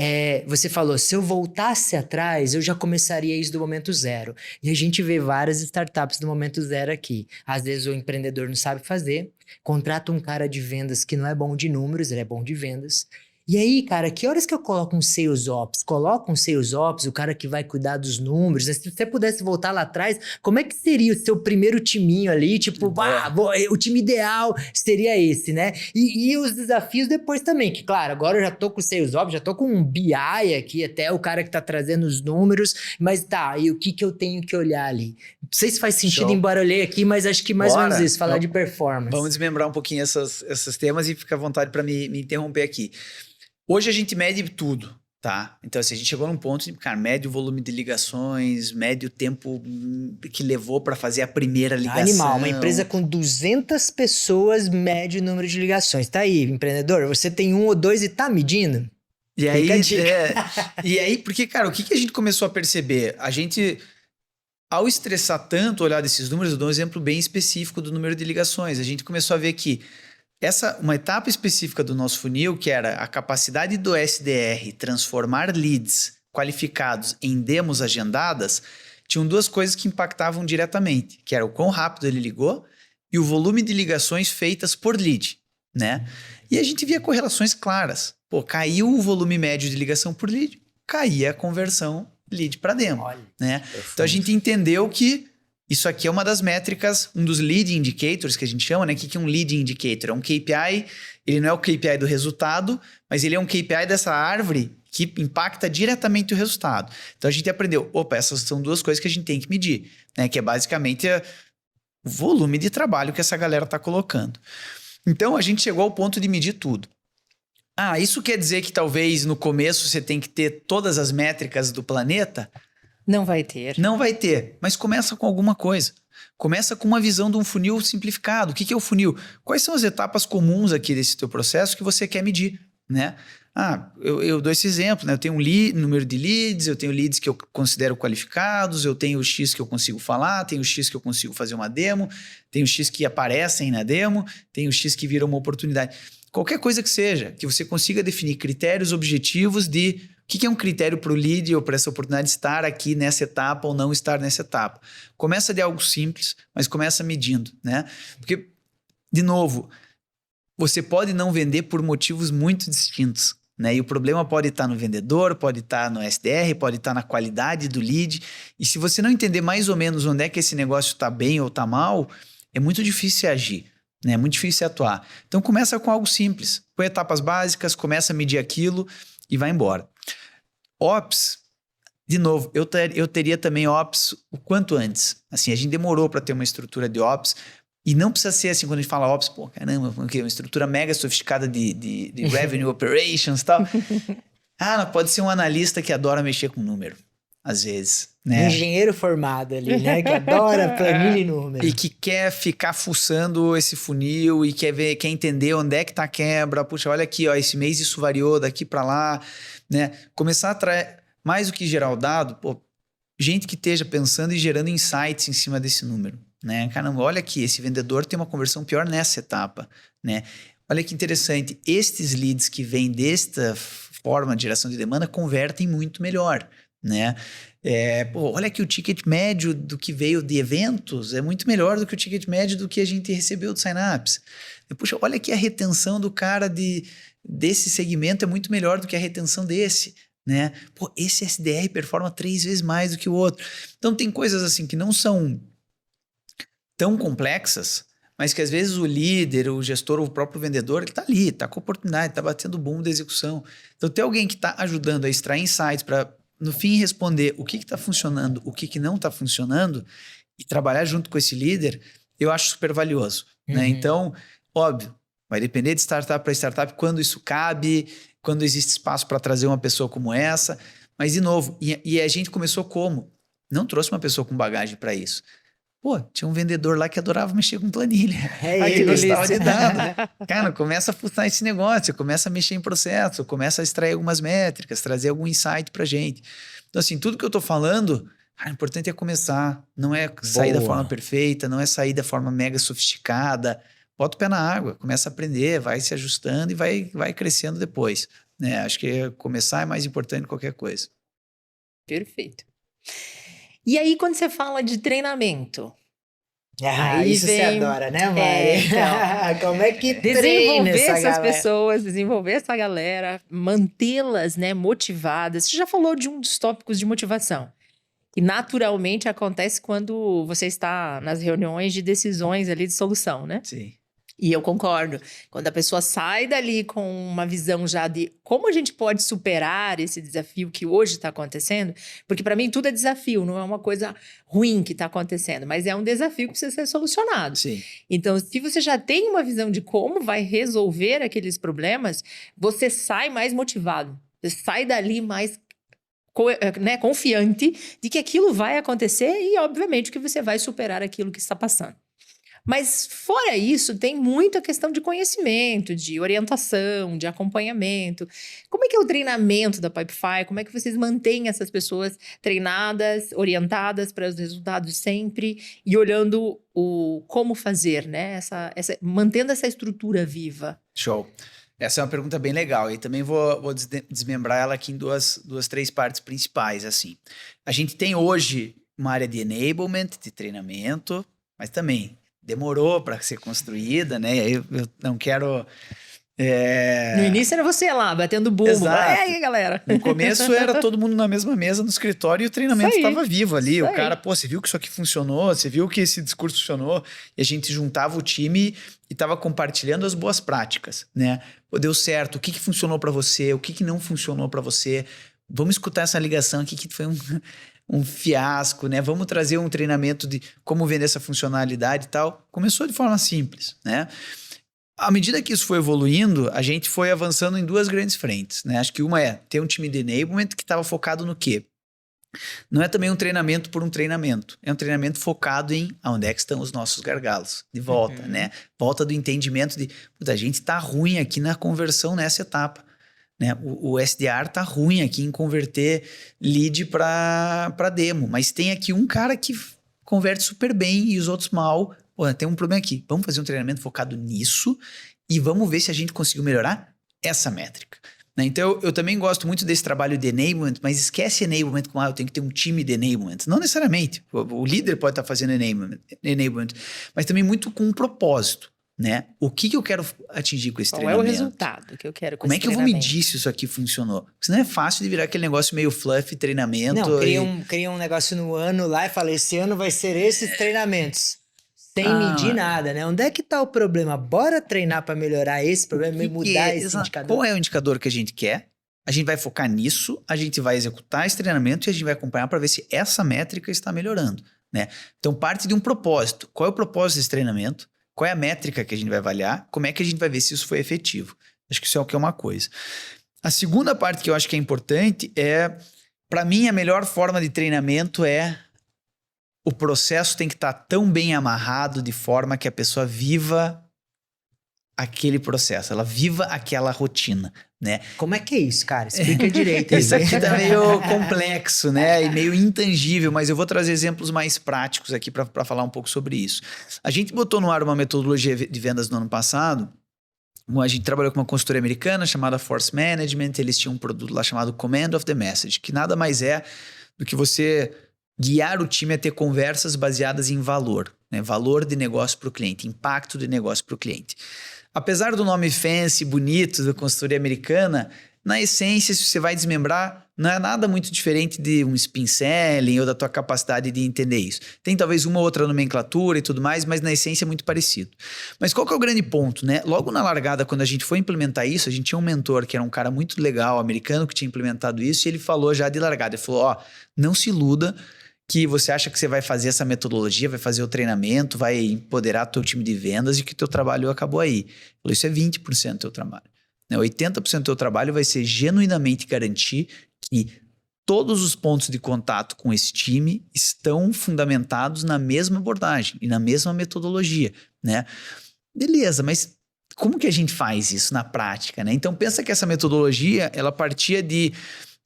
você falou, se eu voltasse atrás, eu já começaria isso do momento zero. E a gente vê várias startups do momento zero aqui. Às vezes o empreendedor não sabe fazer, contrata um cara de vendas que não é bom de números, ele é bom de vendas. E aí, cara, que horas que eu coloco um Sales Ops? Coloco um Sales Ops, o cara que vai cuidar dos números. Se você pudesse voltar lá atrás, como é que seria o seu primeiro timinho ali? Tipo, o time ideal seria esse, né? E os desafios depois também, que claro, agora eu já tô com o Sales Ops, já tô com um BI aqui, até o cara que tá trazendo os números, mas tá, e o que eu tenho que olhar ali? Não sei se faz sentido, embaralhei aqui, mas acho que mais ou menos isso, falar de performance. Vamos desmembrar um pouquinho esses temas e fica à vontade para me interromper aqui. Hoje a gente mede tudo, tá? Então, assim, a gente chegou num ponto de, cara, mede o volume de ligações, mede o tempo que levou para fazer a primeira ligação. Animal, uma empresa com 200 pessoas mede o número de ligações. Tá aí, empreendedor, você tem 1 ou 2 e tá medindo? E aí, porque, cara, o que a gente começou a perceber? A gente, ao estressar tanto, olhar desses números, eu dou um exemplo bem específico do número de ligações. A gente começou a ver que uma etapa específica do nosso funil, que era a capacidade do SDR transformar leads qualificados em demos agendadas, tinham 2 coisas que impactavam diretamente, que era o quão rápido ele ligou e o volume de ligações feitas por lead. né? E a gente via correlações claras. Pô, caiu o volume médio de ligação por lead, caía a conversão lead para demo, Olha, né? profundo. Então a gente entendeu que isso aqui é uma das métricas, um dos lead indicators que a gente chama, né? O que é um lead indicator? É um KPI, ele não é o KPI do resultado, mas ele é um KPI dessa árvore que impacta diretamente o resultado. Então a gente aprendeu, opa, essas são duas coisas que a gente tem que medir, né? Que é basicamente o volume de trabalho que essa galera está colocando. Então a gente chegou ao ponto de medir tudo. Ah, isso quer dizer que talvez no começo você tem que ter todas as métricas do planeta? Não vai ter. Não vai ter, mas começa com alguma coisa. Começa com uma visão de um funil simplificado. O que é o funil? Quais são as etapas comuns aqui desse teu processo que você quer medir, né? Ah, eu dou esse exemplo, né? Eu tenho número de leads, eu tenho leads que eu considero qualificados, eu tenho o X que eu consigo falar, tenho o X que eu consigo fazer uma demo, tenho o X que aparecem na demo, tenho o X que viram uma oportunidade. Qualquer coisa que seja, que você consiga definir critérios objetivos de o que é um critério para o lead ou para essa oportunidade estar aqui nessa etapa ou não estar nessa etapa. Começa de algo simples, mas começa medindo, né? Porque, de novo, você pode não vender por motivos muito distintos, né? E o problema pode estar no vendedor, pode estar no SDR, pode estar na qualidade do lead. E se você não entender mais ou menos onde é que esse negócio está bem ou está mal, é muito difícil agir, né? É muito difícil atuar. Então começa com algo simples. Põe etapas básicas, começa a medir aquilo e vai embora. Ops, de novo, eu teria também Ops o quanto antes. Assim, a gente demorou para ter uma estrutura de Ops. E não precisa ser assim, quando a gente fala Ops, pô, caramba, uma estrutura mega sofisticada de Revenue Operations e tal. Ah, pode ser um analista que adora mexer com número, às vezes, né? Engenheiro formado ali, né? Que adora planilha e número. E que quer ficar fuçando esse funil e quer entender onde é que tá a quebra. Puxa, olha aqui, ó, esse mês isso variou daqui para lá, né? Começar a atrair, mais do que gerar o dado, pô, gente que esteja pensando e gerando insights em cima desse número. Né? Caramba, olha aqui, esse vendedor tem uma conversão pior nessa etapa, né? Olha que interessante, estes leads que vêm desta forma de geração de demanda convertem muito melhor, né? Pô, olha que o ticket médio do que veio de eventos é muito melhor do que o ticket médio do que a gente recebeu de sign-ups. Puxa, olha que a retenção do cara desse segmento é muito melhor do que a retenção desse, né? Pô, esse SDR performa 3 vezes mais do que o outro. Então tem coisas assim que não são tão complexas, mas que às vezes o líder, o gestor, o próprio vendedor, ele está ali, está com oportunidade, está batendo o boom da execução. Então, ter alguém que está ajudando a extrair insights para, no fim, responder o que está funcionando, o que não está funcionando e trabalhar junto com esse líder, eu acho super valioso. Né? Então, óbvio, vai depender de startup para startup, quando isso cabe, quando existe espaço para trazer uma pessoa como essa. Mas, de novo, e a gente começou como? Não trouxe uma pessoa com bagagem para isso. Pô, tinha um vendedor lá que adorava mexer com planilha. Que gostava de dado. Cara, começa a fuçar esse negócio, começa a mexer em processo, começa a extrair algumas métricas, trazer algum insight pra gente. Então, assim, tudo que eu tô falando, o importante é começar. Não é sair da forma perfeita, não é sair da forma mega sofisticada. Bota o pé na água, começa a aprender, vai se ajustando e vai crescendo depois. Né? Acho que começar é mais importante que qualquer coisa. Perfeito. E aí, quando você fala de treinamento... isso você adora, né, Mari? Então, como é que desenvolver essas galera? pessoas, desenvolver essa galera, mantê-las, né, motivadas. Você já falou de um dos tópicos de motivação. E naturalmente acontece quando você está nas reuniões de decisões ali de solução, né? Sim. E eu concordo. Quando a pessoa sai dali com uma visão já de como a gente pode superar esse desafio que hoje está acontecendo, porque para mim tudo é desafio, não é uma coisa ruim que está acontecendo, mas é um desafio que precisa ser solucionado. Sim. Então, se você já tem uma visão de como vai resolver aqueles problemas, você sai mais motivado. Você sai dali mais confiante de que aquilo vai acontecer e, obviamente, que você vai superar aquilo que está passando. Mas, fora isso, tem muita questão de conhecimento, de orientação, de acompanhamento. Como é que é o treinamento da Pipefy? Como é que vocês mantêm essas pessoas treinadas, orientadas para os resultados sempre e olhando o como fazer, né? Mantendo essa estrutura viva. Show. Essa é uma pergunta bem legal e também vou desmembrar ela aqui em duas, 3 partes principais. Assim. A gente tem hoje uma área de enablement, de treinamento, mas também demorou para ser construída, né? E aí eu não quero... No início era você lá, batendo bumbo. Exato. E aí, galera? No começo era todo mundo na mesma mesa no escritório e o treinamento Isso aí. estava vivo ali. Isso O aí. cara, pô, você viu que isso aqui funcionou? Você viu que esse discurso funcionou? E a gente juntava o time e estava compartilhando as boas práticas, né? Pô, deu certo. O que funcionou para você? O que não funcionou para você? Vamos escutar essa ligação aqui que foi um fiasco, né? Vamos trazer um treinamento de como vender essa funcionalidade e tal. Começou de forma simples, né? À medida que isso foi evoluindo, a gente foi avançando em duas grandes frentes, né? Acho que uma é ter um time de enablement que estava focado no quê? Não é também um treinamento por um treinamento. É um treinamento focado em aonde é que estão os nossos gargalos. De volta, né? Volta do entendimento de, a gente tá ruim aqui na conversão nessa etapa. Né? O SDR tá ruim aqui em converter lead para demo. Mas tem aqui um cara que converte super bem e os outros mal. Pô, tem um problema aqui. Vamos fazer um treinamento focado nisso e vamos ver se a gente conseguiu melhorar essa métrica. Né? Então, eu também gosto muito desse trabalho de enablement, mas esquece enablement com, eu tenho que ter um time de enablement. Não necessariamente. O líder pode estar fazendo enablement, mas também muito com um propósito. Né? O que eu quero atingir com esse treinamento? Qual é o resultado que eu quero com Como esse é que eu vou medir se isso aqui funcionou? Porque senão é fácil de virar aquele negócio meio fluffy, treinamento. Não, cria um negócio no ano lá e fala, esse ano vai ser esses treinamentos. Sem medir nada, né? Onde é que tá o problema? Bora treinar para melhorar esse problema e mudar esse indicador. Qual é o indicador que a gente quer? A gente vai focar nisso, a gente vai executar esse treinamento e a gente vai acompanhar para ver se essa métrica está melhorando, né? Então, parte de um propósito. Qual é o propósito desse treinamento? Qual é a métrica que a gente vai avaliar? Como é que a gente vai ver se isso foi efetivo? Acho que isso é o que é uma coisa. A segunda parte que eu acho que é importante é, para mim, a melhor forma de treinamento é o processo tem que estar tão bem amarrado de forma que a pessoa viva aquele processo, ela viva aquela rotina, né? Como é que é isso, cara? Explica direito. Isso aqui tá meio complexo, né? E meio intangível, mas eu vou trazer exemplos mais práticos aqui para falar um pouco sobre isso. A gente botou no ar uma metodologia de vendas no ano passado. A gente trabalhou com uma consultoria americana chamada Force Management. Eles tinham um produto lá chamado Command of the Message, que nada mais é do que você guiar o time a ter conversas baseadas em valor, né? Valor de negócio para o cliente, impacto de negócio para o cliente. Apesar do nome fancy, bonito, da consultoria americana, na essência, se você vai desmembrar, não é nada muito diferente de um spin selling ou da tua capacidade de entender isso. Tem talvez uma ou outra nomenclatura e tudo mais, mas na essência é muito parecido. Mas qual que é o grande ponto, né? Logo na largada, quando a gente foi implementar isso, a gente tinha um mentor que era um cara muito legal, americano, que tinha implementado isso, e ele falou já de largada, ele falou, não se iluda que você acha que você vai fazer essa metodologia, vai fazer o treinamento, vai empoderar teu time de vendas e que teu trabalho acabou aí. Ele falou, isso é 20% do teu trabalho. 80% do teu trabalho vai ser genuinamente garantir que todos os pontos de contato com esse time estão fundamentados na mesma abordagem e na mesma metodologia, né? Beleza, mas como que a gente faz isso na prática, né? Então pensa que essa metodologia, ela partia de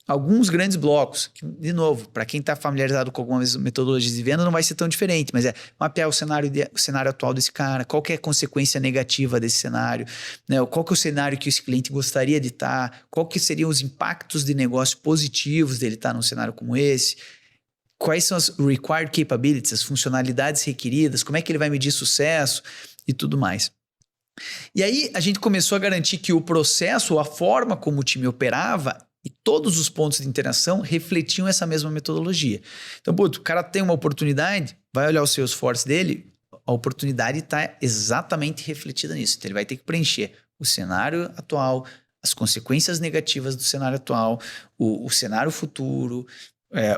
alguns grandes blocos. De novo, para quem está familiarizado com algumas metodologias de venda, não vai ser tão diferente, mas é mapear o cenário atual desse cara, qual que é a consequência negativa desse cenário, né? Qual que é o cenário que esse cliente gostaria de estar, qual que seriam os impactos de negócio positivos dele estar num cenário como esse, quais são as required capabilities, as funcionalidades requeridas, como é que ele vai medir sucesso e tudo mais. E aí a gente começou a garantir que o processo, a forma como o time operava e todos os pontos de interação refletiam essa mesma metodologia. Então, o cara tem uma oportunidade, vai olhar o Salesforce dele, a oportunidade está exatamente refletida nisso. Então, ele vai ter que preencher o cenário atual, as consequências negativas do cenário atual, o cenário futuro,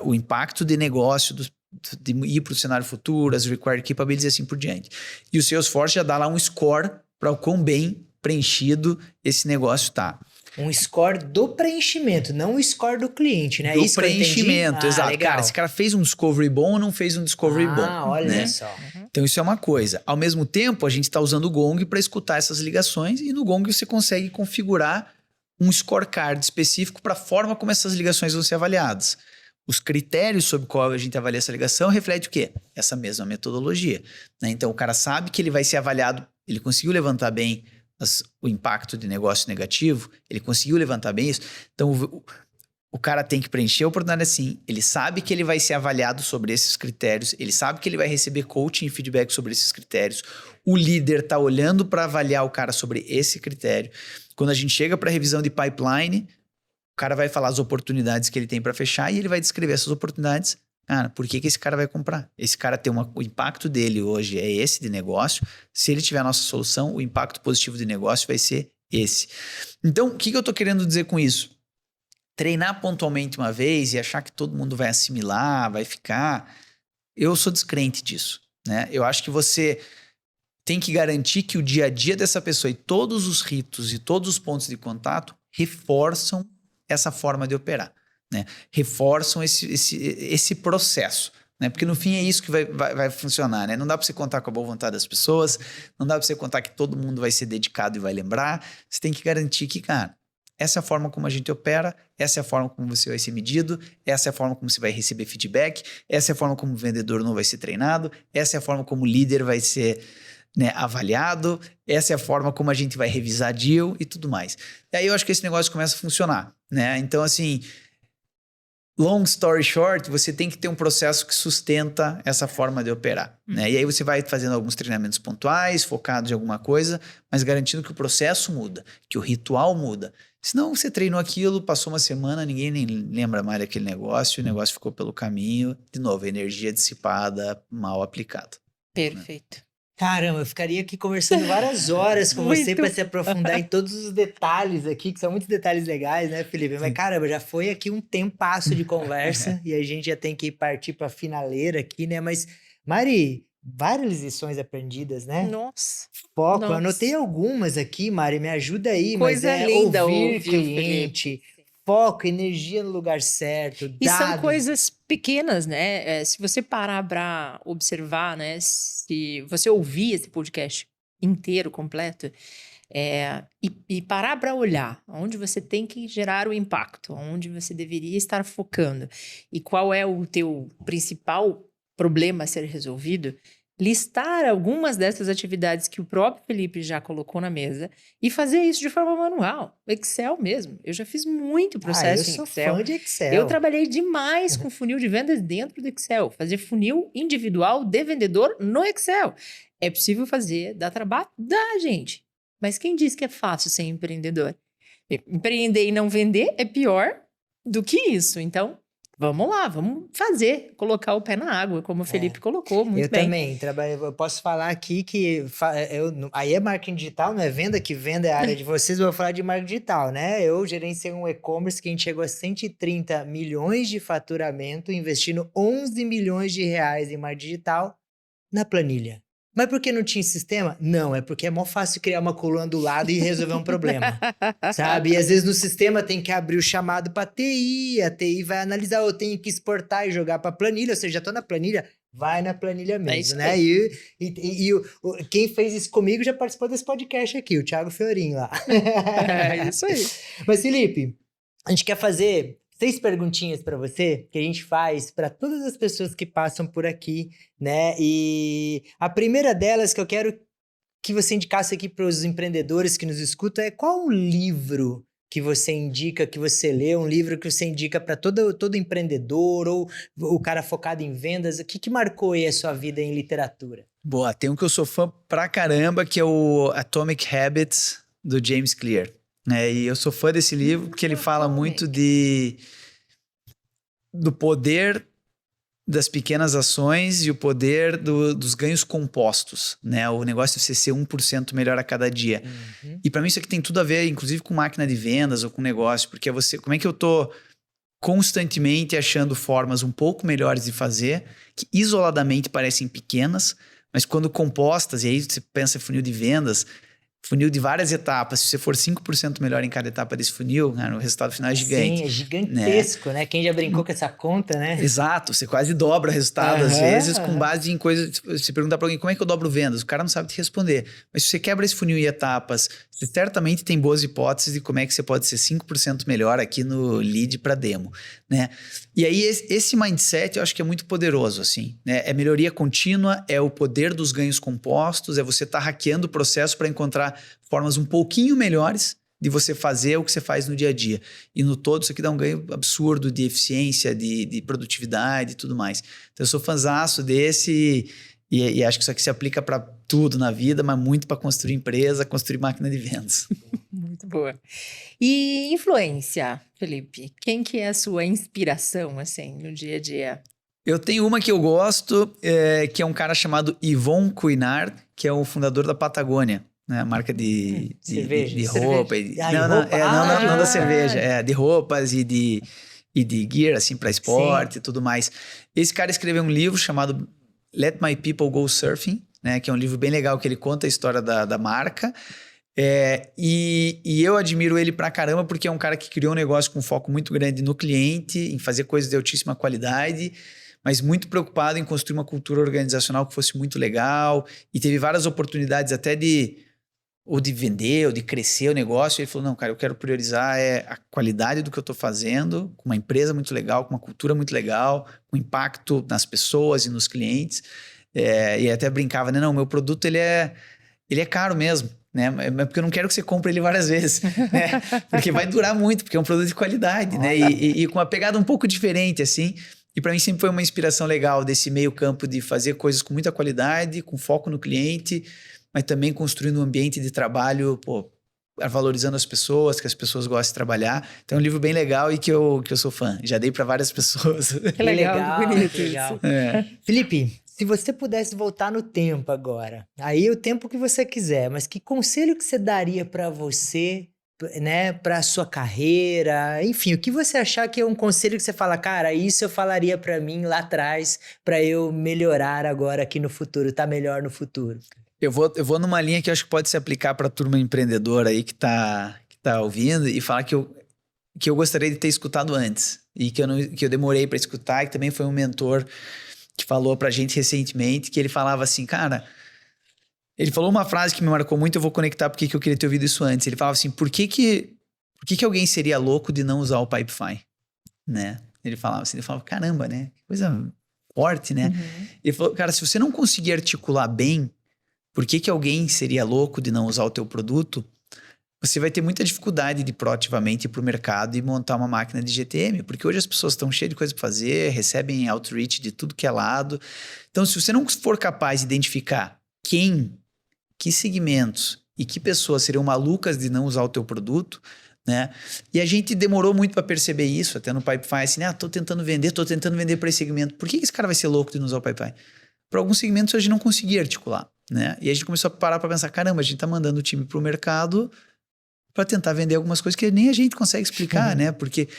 o impacto de negócio de ir para o cenário futuro, as required capabilities e assim por diante. E o Salesforce já dá lá um score para o quão bem preenchido esse negócio está. Um score do preenchimento, não o score do cliente, né? Do isso preenchimento, exato. Legal. Cara, esse cara fez um discovery bom ou não fez um discovery bom? Olha né? só. Então isso é uma coisa. Ao mesmo tempo, a gente está usando o Gong para escutar essas ligações e no Gong você consegue configurar um scorecard específico para a forma como essas ligações vão ser avaliadas. Os critérios sobre qual a gente avalia essa ligação reflete o quê? Essa mesma metodologia. Né? Então o cara sabe que ele vai ser avaliado, ele conseguiu levantar bem o impacto de negócio negativo, ele conseguiu levantar bem isso. Então, O cara tem que preencher a oportunidade assim, ele sabe que ele vai ser avaliado sobre esses critérios, ele sabe que ele vai receber coaching e feedback sobre esses critérios, o líder tá olhando para avaliar o cara sobre esse critério. Quando a gente chega para revisão de pipeline, o cara vai falar as oportunidades que ele tem para fechar e ele vai descrever essas oportunidades. Cara, por que esse cara vai comprar? Esse cara tem o impacto dele hoje é esse de negócio. Se ele tiver a nossa solução, o impacto positivo de negócio vai ser esse. Então, o que eu tô querendo dizer com isso? Treinar pontualmente uma vez e achar que todo mundo vai assimilar, vai ficar... Eu sou descrente disso, né? Eu acho que você tem que garantir que o dia a dia dessa pessoa e todos os ritos e todos os pontos de contato reforçam essa forma de operar, né? Reforçam esse processo, né? Porque no fim é isso que vai funcionar, né? Não dá para você contar com a boa vontade das pessoas, não dá para você contar que todo mundo vai ser dedicado e vai lembrar. Você tem que garantir que, cara, essa é a forma como a gente opera, essa é a forma como você vai ser medido, essa é a forma como você vai receber feedback, essa é a forma como o vendedor não vai ser treinado, essa é a forma como o líder vai ser, né, avaliado, essa é a forma como a gente vai revisar deal e tudo mais. E aí eu acho que esse negócio começa a funcionar, né? Então, assim, long story short, você tem que ter um processo que sustenta essa forma de operar, né? E aí você vai fazendo alguns treinamentos pontuais, focados em alguma coisa, mas garantindo que o processo muda, que o ritual muda. Senão você treinou aquilo, passou uma semana, ninguém nem lembra mais daquele negócio, o negócio ficou pelo caminho. De novo, energia dissipada, mal aplicada. Perfeito. Caramba, eu ficaria aqui conversando várias horas com você para se aprofundar em todos os detalhes aqui, que são muitos detalhes legais, né, Felipe? Mas caramba, já foi aqui um tempasso de conversa e a gente já tem que partir para a finaleira aqui, né? Mas, Mari, várias lições aprendidas, né? Nossa. Foco, Nossa. eu anotei algumas aqui, Mari, me ajuda aí, Coisa mas linda ouvir ouvir, cliente, foco, energia no lugar certo, E são dados. coisas pequenas, né? Se você parar para observar, né? Se você ouvir esse podcast inteiro, completo, e parar para olhar onde você tem que gerar o impacto, onde você deveria estar focando e qual é o teu principal problema a ser resolvido, listar algumas dessas atividades que o próprio Felipe já colocou na mesa e fazer isso de forma manual, Excel mesmo. Eu já fiz muito processo eu em sou Excel. fã de Excel. Eu trabalhei demais com funil de vendas dentro do Excel, fazer funil individual de vendedor no Excel. É possível fazer, dá trabalho? Dá, gente. Mas quem diz que é fácil ser empreendedor? Empreender e não vender é pior do que isso. Então, vamos lá, vamos fazer, colocar o pé na água, como o Felipe colocou muito bem. Eu também trabalho, eu posso falar aqui que aí é marketing digital, não é venda, que venda é a área de vocês, eu vou falar de marketing digital, né? Eu gerenciei um e-commerce que a gente chegou a 130 milhões de faturamento, investindo 11 milhões de reais em marketing digital na planilha. Mas por que não tinha sistema? Não, é porque é mó fácil criar uma coluna do lado e resolver um problema, sabe? E às vezes no sistema tem que abrir o chamado para TI, a TI vai analisar, eu tenho que exportar e jogar para planilha, ou seja, já tô na planilha, vai na planilha mesmo, né? E quem fez isso comigo já participou desse podcast aqui, o Thiago Fiorin lá. É isso aí. Mas Felipe, a gente quer fazer 6 perguntinhas para você, que a gente faz para todas as pessoas que passam por aqui, né? E a primeira delas que eu quero que você indicasse aqui para os empreendedores que nos escutam é qual o livro que você indica, que você lê, um livro que você indica para todo empreendedor ou o cara focado em vendas, o que marcou aí a sua vida em literatura? Boa, tem um que eu sou fã pra caramba, que é o Atomic Habits, do James Clear. E eu sou fã desse livro porque ele fala muito do poder das pequenas ações e o poder dos ganhos compostos, né? O negócio de você ser 1% melhor a cada dia. Uhum. E para mim isso aqui tem tudo a ver, inclusive com máquina de vendas ou com negócio, porque como é que eu tô constantemente achando formas um pouco melhores de fazer, que isoladamente parecem pequenas, mas quando compostas, e aí você pensa em funil de vendas, funil de várias etapas, se você for 5% melhor em cada etapa desse funil, o resultado final é gigante. Sim, é gigantesco, né? Quem já brincou com essa conta, né? Exato, você quase dobra o resultado às vezes com base em coisas... Se perguntar para alguém como é que eu dobro vendas, o cara não sabe te responder. Mas se você quebra esse funil em etapas, você certamente tem boas hipóteses de como é que você pode ser 5% melhor aqui no lead para demo, né? E aí esse mindset eu acho que é muito poderoso, assim, né? É melhoria contínua, é o poder dos ganhos compostos, é você estar hackeando o processo para encontrar formas um pouquinho melhores de você fazer o que você faz no dia a dia. E no todo, isso aqui dá um ganho absurdo de eficiência, de produtividade e tudo mais. Então, eu sou fãzaço desse e acho que isso aqui se aplica para tudo na vida, mas muito para construir empresa, construir máquina de vendas. Muito boa. E influência, Felipe? Quem que é a sua inspiração, assim, no dia a dia? Eu tenho uma que eu gosto, que é um cara chamado Yvon Chouinard, que é o fundador da Patagônia, né? A marca de roupa. Não da cerveja, de roupas e de gear, assim, para esporte e tudo mais. Esse cara escreveu um livro chamado Let My People Go Surfing, né? Que é um livro bem legal, que ele conta a história da marca. E eu admiro ele pra caramba, porque é um cara que criou um negócio com foco muito grande no cliente, em fazer coisas de altíssima qualidade, mas muito preocupado em construir uma cultura organizacional que fosse muito legal, e teve várias oportunidades até de vender, ou de crescer o negócio. Ele falou, não, cara, eu quero priorizar a qualidade do que eu tô fazendo, com uma empresa muito legal, com uma cultura muito legal, com impacto nas pessoas e nos clientes. E até brincava, né? Não, meu produto, ele é caro mesmo, né? Mas porque eu não quero que você compre ele várias vezes, né? Porque vai durar muito, porque é um produto de qualidade, né? E com uma pegada um pouco diferente, assim. E para mim sempre foi uma inspiração legal desse meio campo de fazer coisas com muita qualidade, com foco no cliente, mas também construindo um ambiente de trabalho, valorizando as pessoas, que as pessoas gostem de trabalhar. Então é um livro bem legal e que eu sou fã. Já dei para várias pessoas. Que legal, que bonito legal. isso. Felipe, se você pudesse voltar no tempo agora, aí o tempo que você quiser, mas que conselho que você daria para você, né, para sua carreira, enfim, o que você achar que é um conselho que você fala, cara, isso eu falaria para mim lá atrás, para eu melhorar agora aqui no futuro, tá melhor no futuro? Eu vou numa linha que eu acho que pode se aplicar para a turma empreendedora aí que tá ouvindo e falar que eu gostaria de ter escutado antes e que eu demorei para escutar, e que também foi um mentor que falou pra gente recentemente, que ele falava assim, cara, ele falou uma frase que me marcou muito, eu vou conectar porque que eu queria ter ouvido isso antes. Ele falava assim, por que alguém seria louco de não usar o Pipefy, né? Ele falava assim, caramba, né? Que coisa forte, né? Uhum. Ele falou, cara, se você não conseguir articular bem por que alguém seria louco de não usar o teu produto, você vai ter muita dificuldade de proativamente ir para o mercado e montar uma máquina de GTM, porque hoje as pessoas estão cheias de coisa para fazer, recebem outreach de tudo que é lado. Então, se você não for capaz de identificar que segmentos e que pessoas seriam malucas de não usar o teu produto, né? E a gente demorou muito para perceber isso, até no Pipefy, assim, tô tentando vender para esse segmento. Por que esse cara vai ser louco de não usar o Pipefy? Para alguns segmentos a gente não conseguia articular, né? E a gente começou a parar para pensar, caramba, a gente tá mandando o time para o mercado para tentar vender algumas coisas que nem a gente consegue explicar, né? Porque...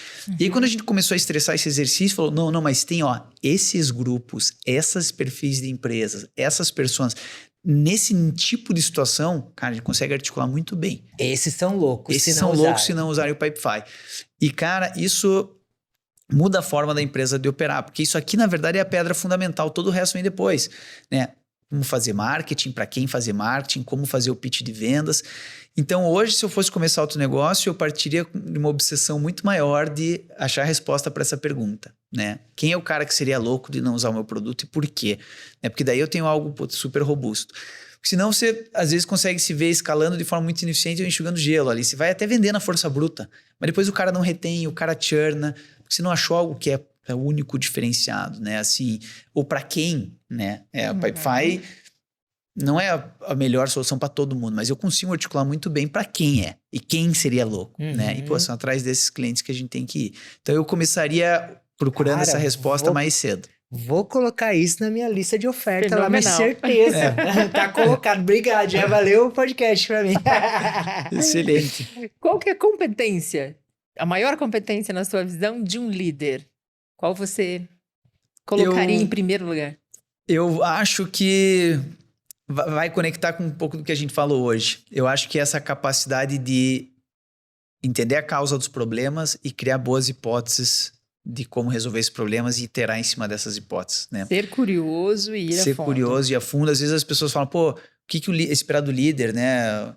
E aí, quando a gente começou a estressar esse exercício, falou, não, mas tem, esses grupos, esses perfis de empresas, essas pessoas, nesse tipo de situação, cara, a gente consegue articular muito bem. Esses são loucos se não usarem o Pipefy. E, cara, isso muda a forma da empresa de operar, porque isso aqui, na verdade, é a pedra fundamental, todo o resto vem depois, né? Como fazer marketing, para quem fazer marketing, como fazer o pitch de vendas. Então, hoje, se eu fosse começar outro negócio, eu partiria de uma obsessão muito maior de achar a resposta para essa pergunta, né? Quem é o cara que seria louco de não usar o meu produto e por quê? Porque daí eu tenho algo super robusto. Porque senão você, às vezes, consegue se ver escalando de forma muito ineficiente ou enxugando gelo ali. Você vai até vender na força bruta, mas depois o cara não retém, o cara churna, porque você não achou algo que é o único diferenciado, né? Assim, ou para quem, né? A Pipefy não é a melhor solução para todo mundo, mas eu consigo articular muito bem para quem é e quem seria louco, né? E, são atrás desses clientes que a gente tem que ir. Então, eu começaria procurando essa resposta mais cedo. Vou colocar isso na minha lista de oferta lá, mas certeza. Tá colocado. Obrigado, já valeu o podcast para mim. Excelente. Qual que é a competência, a maior competência na sua visão de um líder? Qual você colocaria em primeiro lugar? Eu acho que vai conectar com um pouco do que a gente falou hoje. Eu acho que essa capacidade de entender a causa dos problemas e criar boas hipóteses de como resolver esses problemas e iterar em cima dessas hipóteses, né? Ser curioso e ir a fundo. Ser curioso e ir a fundo. Às vezes as pessoas falam, o que esperar do líder, né?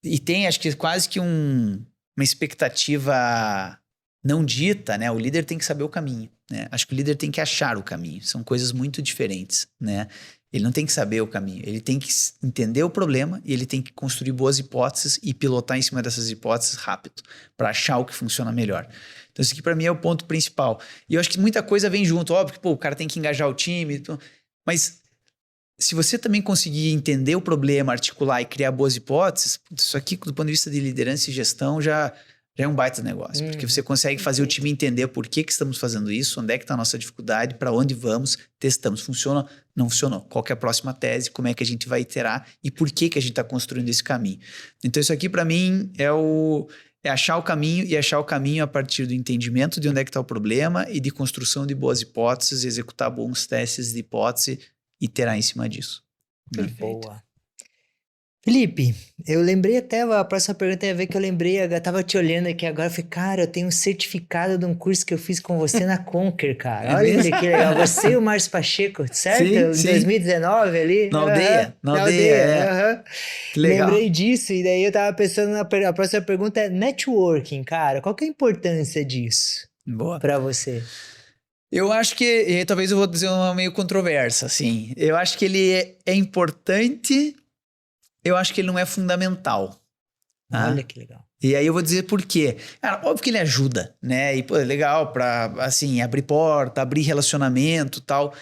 E tem, acho que quase que uma expectativa não dita, né? O líder tem que saber o caminho, né? Acho que o líder tem que achar o caminho. São coisas muito diferentes, né? Ele não tem que saber o caminho, ele tem que entender o problema e ele tem que construir boas hipóteses e pilotar em cima dessas hipóteses rápido, para achar o que funciona melhor. Então, isso aqui para mim é o ponto principal. E eu acho que muita coisa vem junto. Óbvio que o cara tem que engajar o time, mas se você também conseguir entender o problema, articular e criar boas hipóteses, isso aqui, do ponto de vista de liderança e gestão, já é um baita negócio. Porque você consegue fazer o time entender por que estamos fazendo isso, onde é que está a nossa dificuldade, para onde vamos, testamos. Funciona? Não funcionou. Qual que é a próxima tese? Como é que a gente vai iterar? E por que a gente está construindo esse caminho? Então, isso aqui, para mim, é achar o caminho e achar o caminho a partir do entendimento de onde é que está o problema e de construção de boas hipóteses, executar bons testes de hipótese e iterar em cima disso. Perfeito. Boa. Felipe, eu lembrei até, a próxima pergunta tem a ver que eu lembrei, eu tava te olhando aqui agora, eu falei, cara, eu tenho um certificado de um curso que eu fiz com você na Conquer, cara. Olha que legal, você e o Márcio Pacheco, certo? Sim. Em 2019 ali. Na aldeia, na aldeia. Que legal. Lembrei disso, e daí eu tava pensando, a próxima pergunta é networking, cara, qual que é a importância disso? Boa. Pra você? Eu acho que, talvez eu vou dizer uma meio controversa, assim, eu acho que ele é importante, eu acho que ele não é fundamental. Tá? Olha que legal. E aí eu vou dizer por quê. Cara, óbvio que ele ajuda, né? E, pô, é legal pra, assim, abrir porta, abrir relacionamento e tal.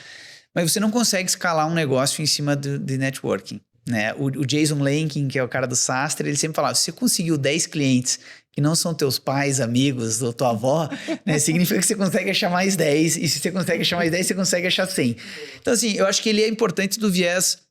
Mas você não consegue escalar um negócio em cima de networking, né? O Jason Lankin, que é o cara do Sastre, ele sempre falava, se você conseguiu 10 clientes que não são teus pais, amigos ou tua avó, né? Significa que você consegue achar mais 10. E se você consegue achar mais 10, você consegue achar 100. Então, assim, eu acho que ele é importante do viés,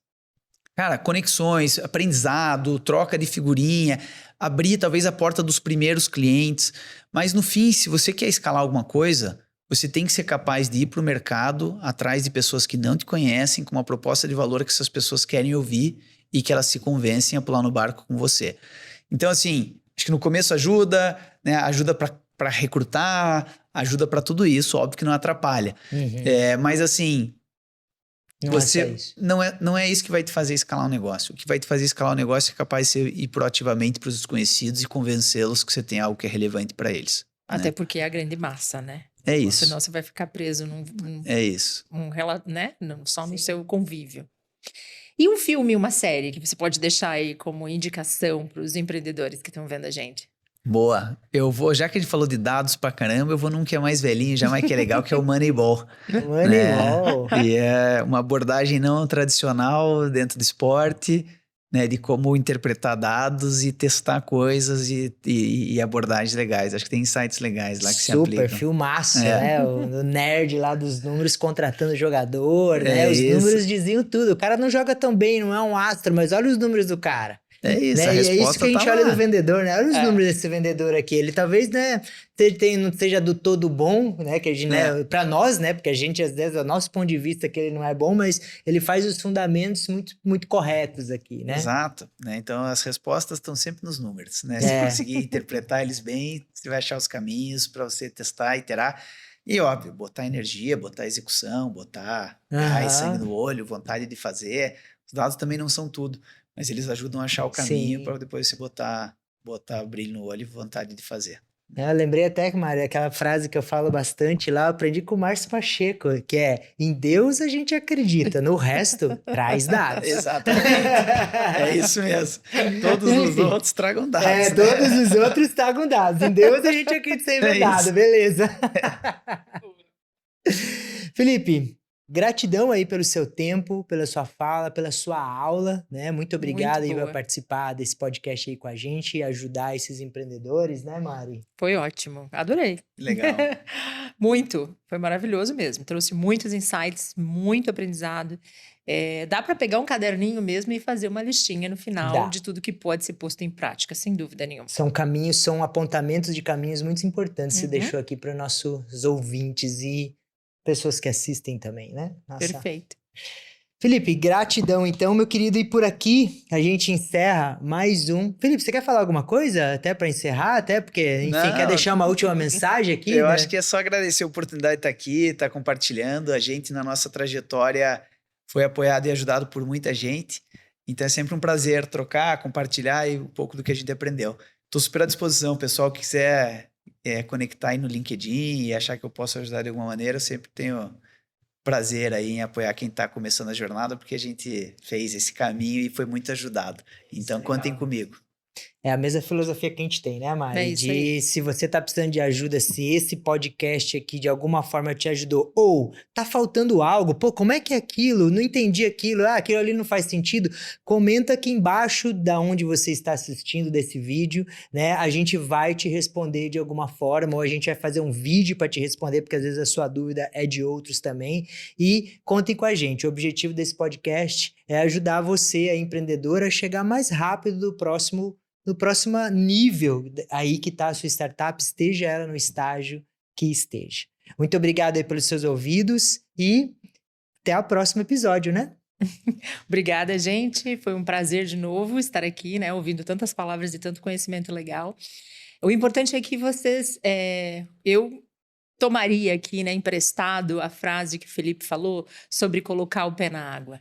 cara, conexões, aprendizado, troca de figurinha, abrir talvez a porta dos primeiros clientes. Mas no fim, se você quer escalar alguma coisa, você tem que ser capaz de ir para o mercado atrás de pessoas que não te conhecem, com uma proposta de valor que essas pessoas querem ouvir e que elas se convencem a pular no barco com você. Então, assim, acho que no começo ajuda, né? Ajuda para recrutar, ajuda para tudo isso. Óbvio que não atrapalha. Mas assim, não é isso que vai te fazer escalar um negócio. O que vai te fazer escalar um negócio é capaz de ir proativamente para os desconhecidos e convencê-los que você tem algo que é relevante para eles. Até porque é a grande massa, né? É isso. Senão você vai ficar preso é isso. né? Só no seu convívio. E um filme, uma série que você pode deixar aí como indicação para os empreendedores que estão vendo a gente? Boa. Já que a gente falou de dados pra caramba, eu vou num que é mais velhinho, já mais que é legal, que é o Moneyball. Moneyball. Né? E é uma abordagem não tradicional dentro do esporte, né? De como interpretar dados e testar coisas e abordagens legais. Acho que tem insights legais lá que se aplicam. Super, filmaço, né? O nerd lá dos números contratando o jogador, né? Os números diziam tudo. O cara não joga tão bem, não é um astro, mas olha os números do cara. É isso, né? a E resposta é isso que a gente olha do vendedor, né? Olha os números desse vendedor aqui. Ele talvez, né, não seja do todo bom, né? Que a gente, né, pra nós, né? Porque a gente, às vezes, o nosso ponto de vista que ele não é bom, mas ele faz os fundamentos muito, muito corretos aqui, né? Exato. Né? Então, as respostas estão sempre nos números, né? Se conseguir interpretar eles bem, você vai achar os caminhos para você testar, iterar. E, óbvio, botar energia, botar execução, botar gás, sangue no olho, vontade de fazer. Os dados também não são tudo. Mas eles ajudam a achar o caminho para depois você botar brilho no olho e vontade de fazer. Eu lembrei até, Mário, aquela frase que eu falo bastante lá, eu aprendi com o Márcio Pacheco, que é, em Deus a gente acredita, no resto, traz dados. Exatamente. É isso mesmo. Todos os outros tragam dados. Todos os outros tragam dados. Em Deus a gente acredita sempre dado, beleza. Felipe, gratidão aí pelo seu tempo, pela sua fala, pela sua aula, né? Muito obrigado aí por participar desse podcast aí com a gente e ajudar esses empreendedores, né, Mari? Foi ótimo, adorei. Legal. Muito, foi maravilhoso mesmo. Trouxe muitos insights, muito aprendizado. Dá para pegar um caderninho mesmo e fazer uma listinha no final de tudo que pode ser posto em prática, sem dúvida nenhuma. São apontamentos de caminhos muito importantes que você deixou aqui para os nossos ouvintes e pessoas que assistem também, né? Nossa. Perfeito. Felipe, gratidão então, meu querido. E por aqui a gente encerra mais um. Felipe, você quer falar alguma coisa até para encerrar? Até porque, enfim, quer deixar uma última mensagem aqui? Eu acho que é só agradecer a oportunidade de estar aqui, estar compartilhando. A gente, na nossa trajetória, foi apoiado e ajudado por muita gente. Então é sempre um prazer trocar, compartilhar e um pouco do que a gente aprendeu. Estou super à disposição, pessoal que quiser conectar aí no LinkedIn e achar que eu posso ajudar de alguma maneira, eu sempre tenho prazer aí em apoiar quem está começando a jornada, porque a gente fez esse caminho e foi muito ajudado. Então, contem comigo. É a mesma filosofia que a gente tem, né, Mari? É isso aí. Se você tá precisando de ajuda, se esse podcast aqui de alguma forma te ajudou, ou tá faltando algo, pô, como é que é aquilo? Não entendi aquilo, aquilo ali não faz sentido. Comenta aqui embaixo da onde você está assistindo desse vídeo, né? A gente vai te responder de alguma forma, ou a gente vai fazer um vídeo para te responder, porque às vezes a sua dúvida é de outros também. E contem com a gente. O objetivo desse podcast é ajudar você, a empreendedora, a chegar mais rápido no próximo nível aí que está a sua startup, esteja ela no estágio que esteja. Muito obrigado aí pelos seus ouvidos e até o próximo episódio, né? Obrigada, gente. Foi um prazer de novo estar aqui, né? Ouvindo tantas palavras e tanto conhecimento legal. O importante é que vocês... eu tomaria aqui, né, emprestado a frase que o Felipe falou sobre colocar o pé na água.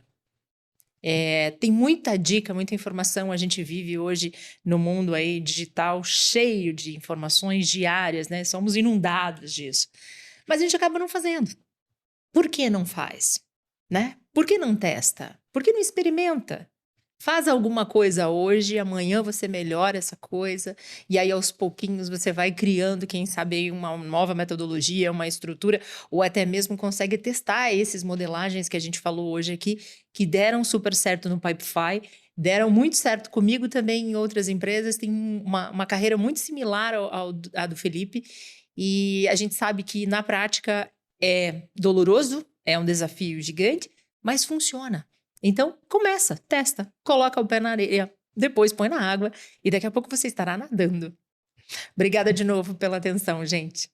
Tem muita dica, muita informação. A gente vive hoje no mundo aí digital cheio de informações diárias, né? Somos inundados disso. Mas a gente acaba não fazendo. Por que não faz? Né? Por que não testa? Por que não experimenta? Faz alguma coisa hoje, amanhã você melhora essa coisa, e aí aos pouquinhos você vai criando, quem sabe, uma nova metodologia, uma estrutura, ou até mesmo consegue testar esses modelagens que a gente falou hoje aqui, que deram super certo no Pipefy, deram muito certo comigo também em outras empresas, tem uma carreira muito similar à do Felipe, e a gente sabe que na prática é doloroso, é um desafio gigante, mas funciona. Então, começa, testa, coloca o pé na areia, depois põe na água e daqui a pouco você estará nadando. Obrigada de novo pela atenção, gente.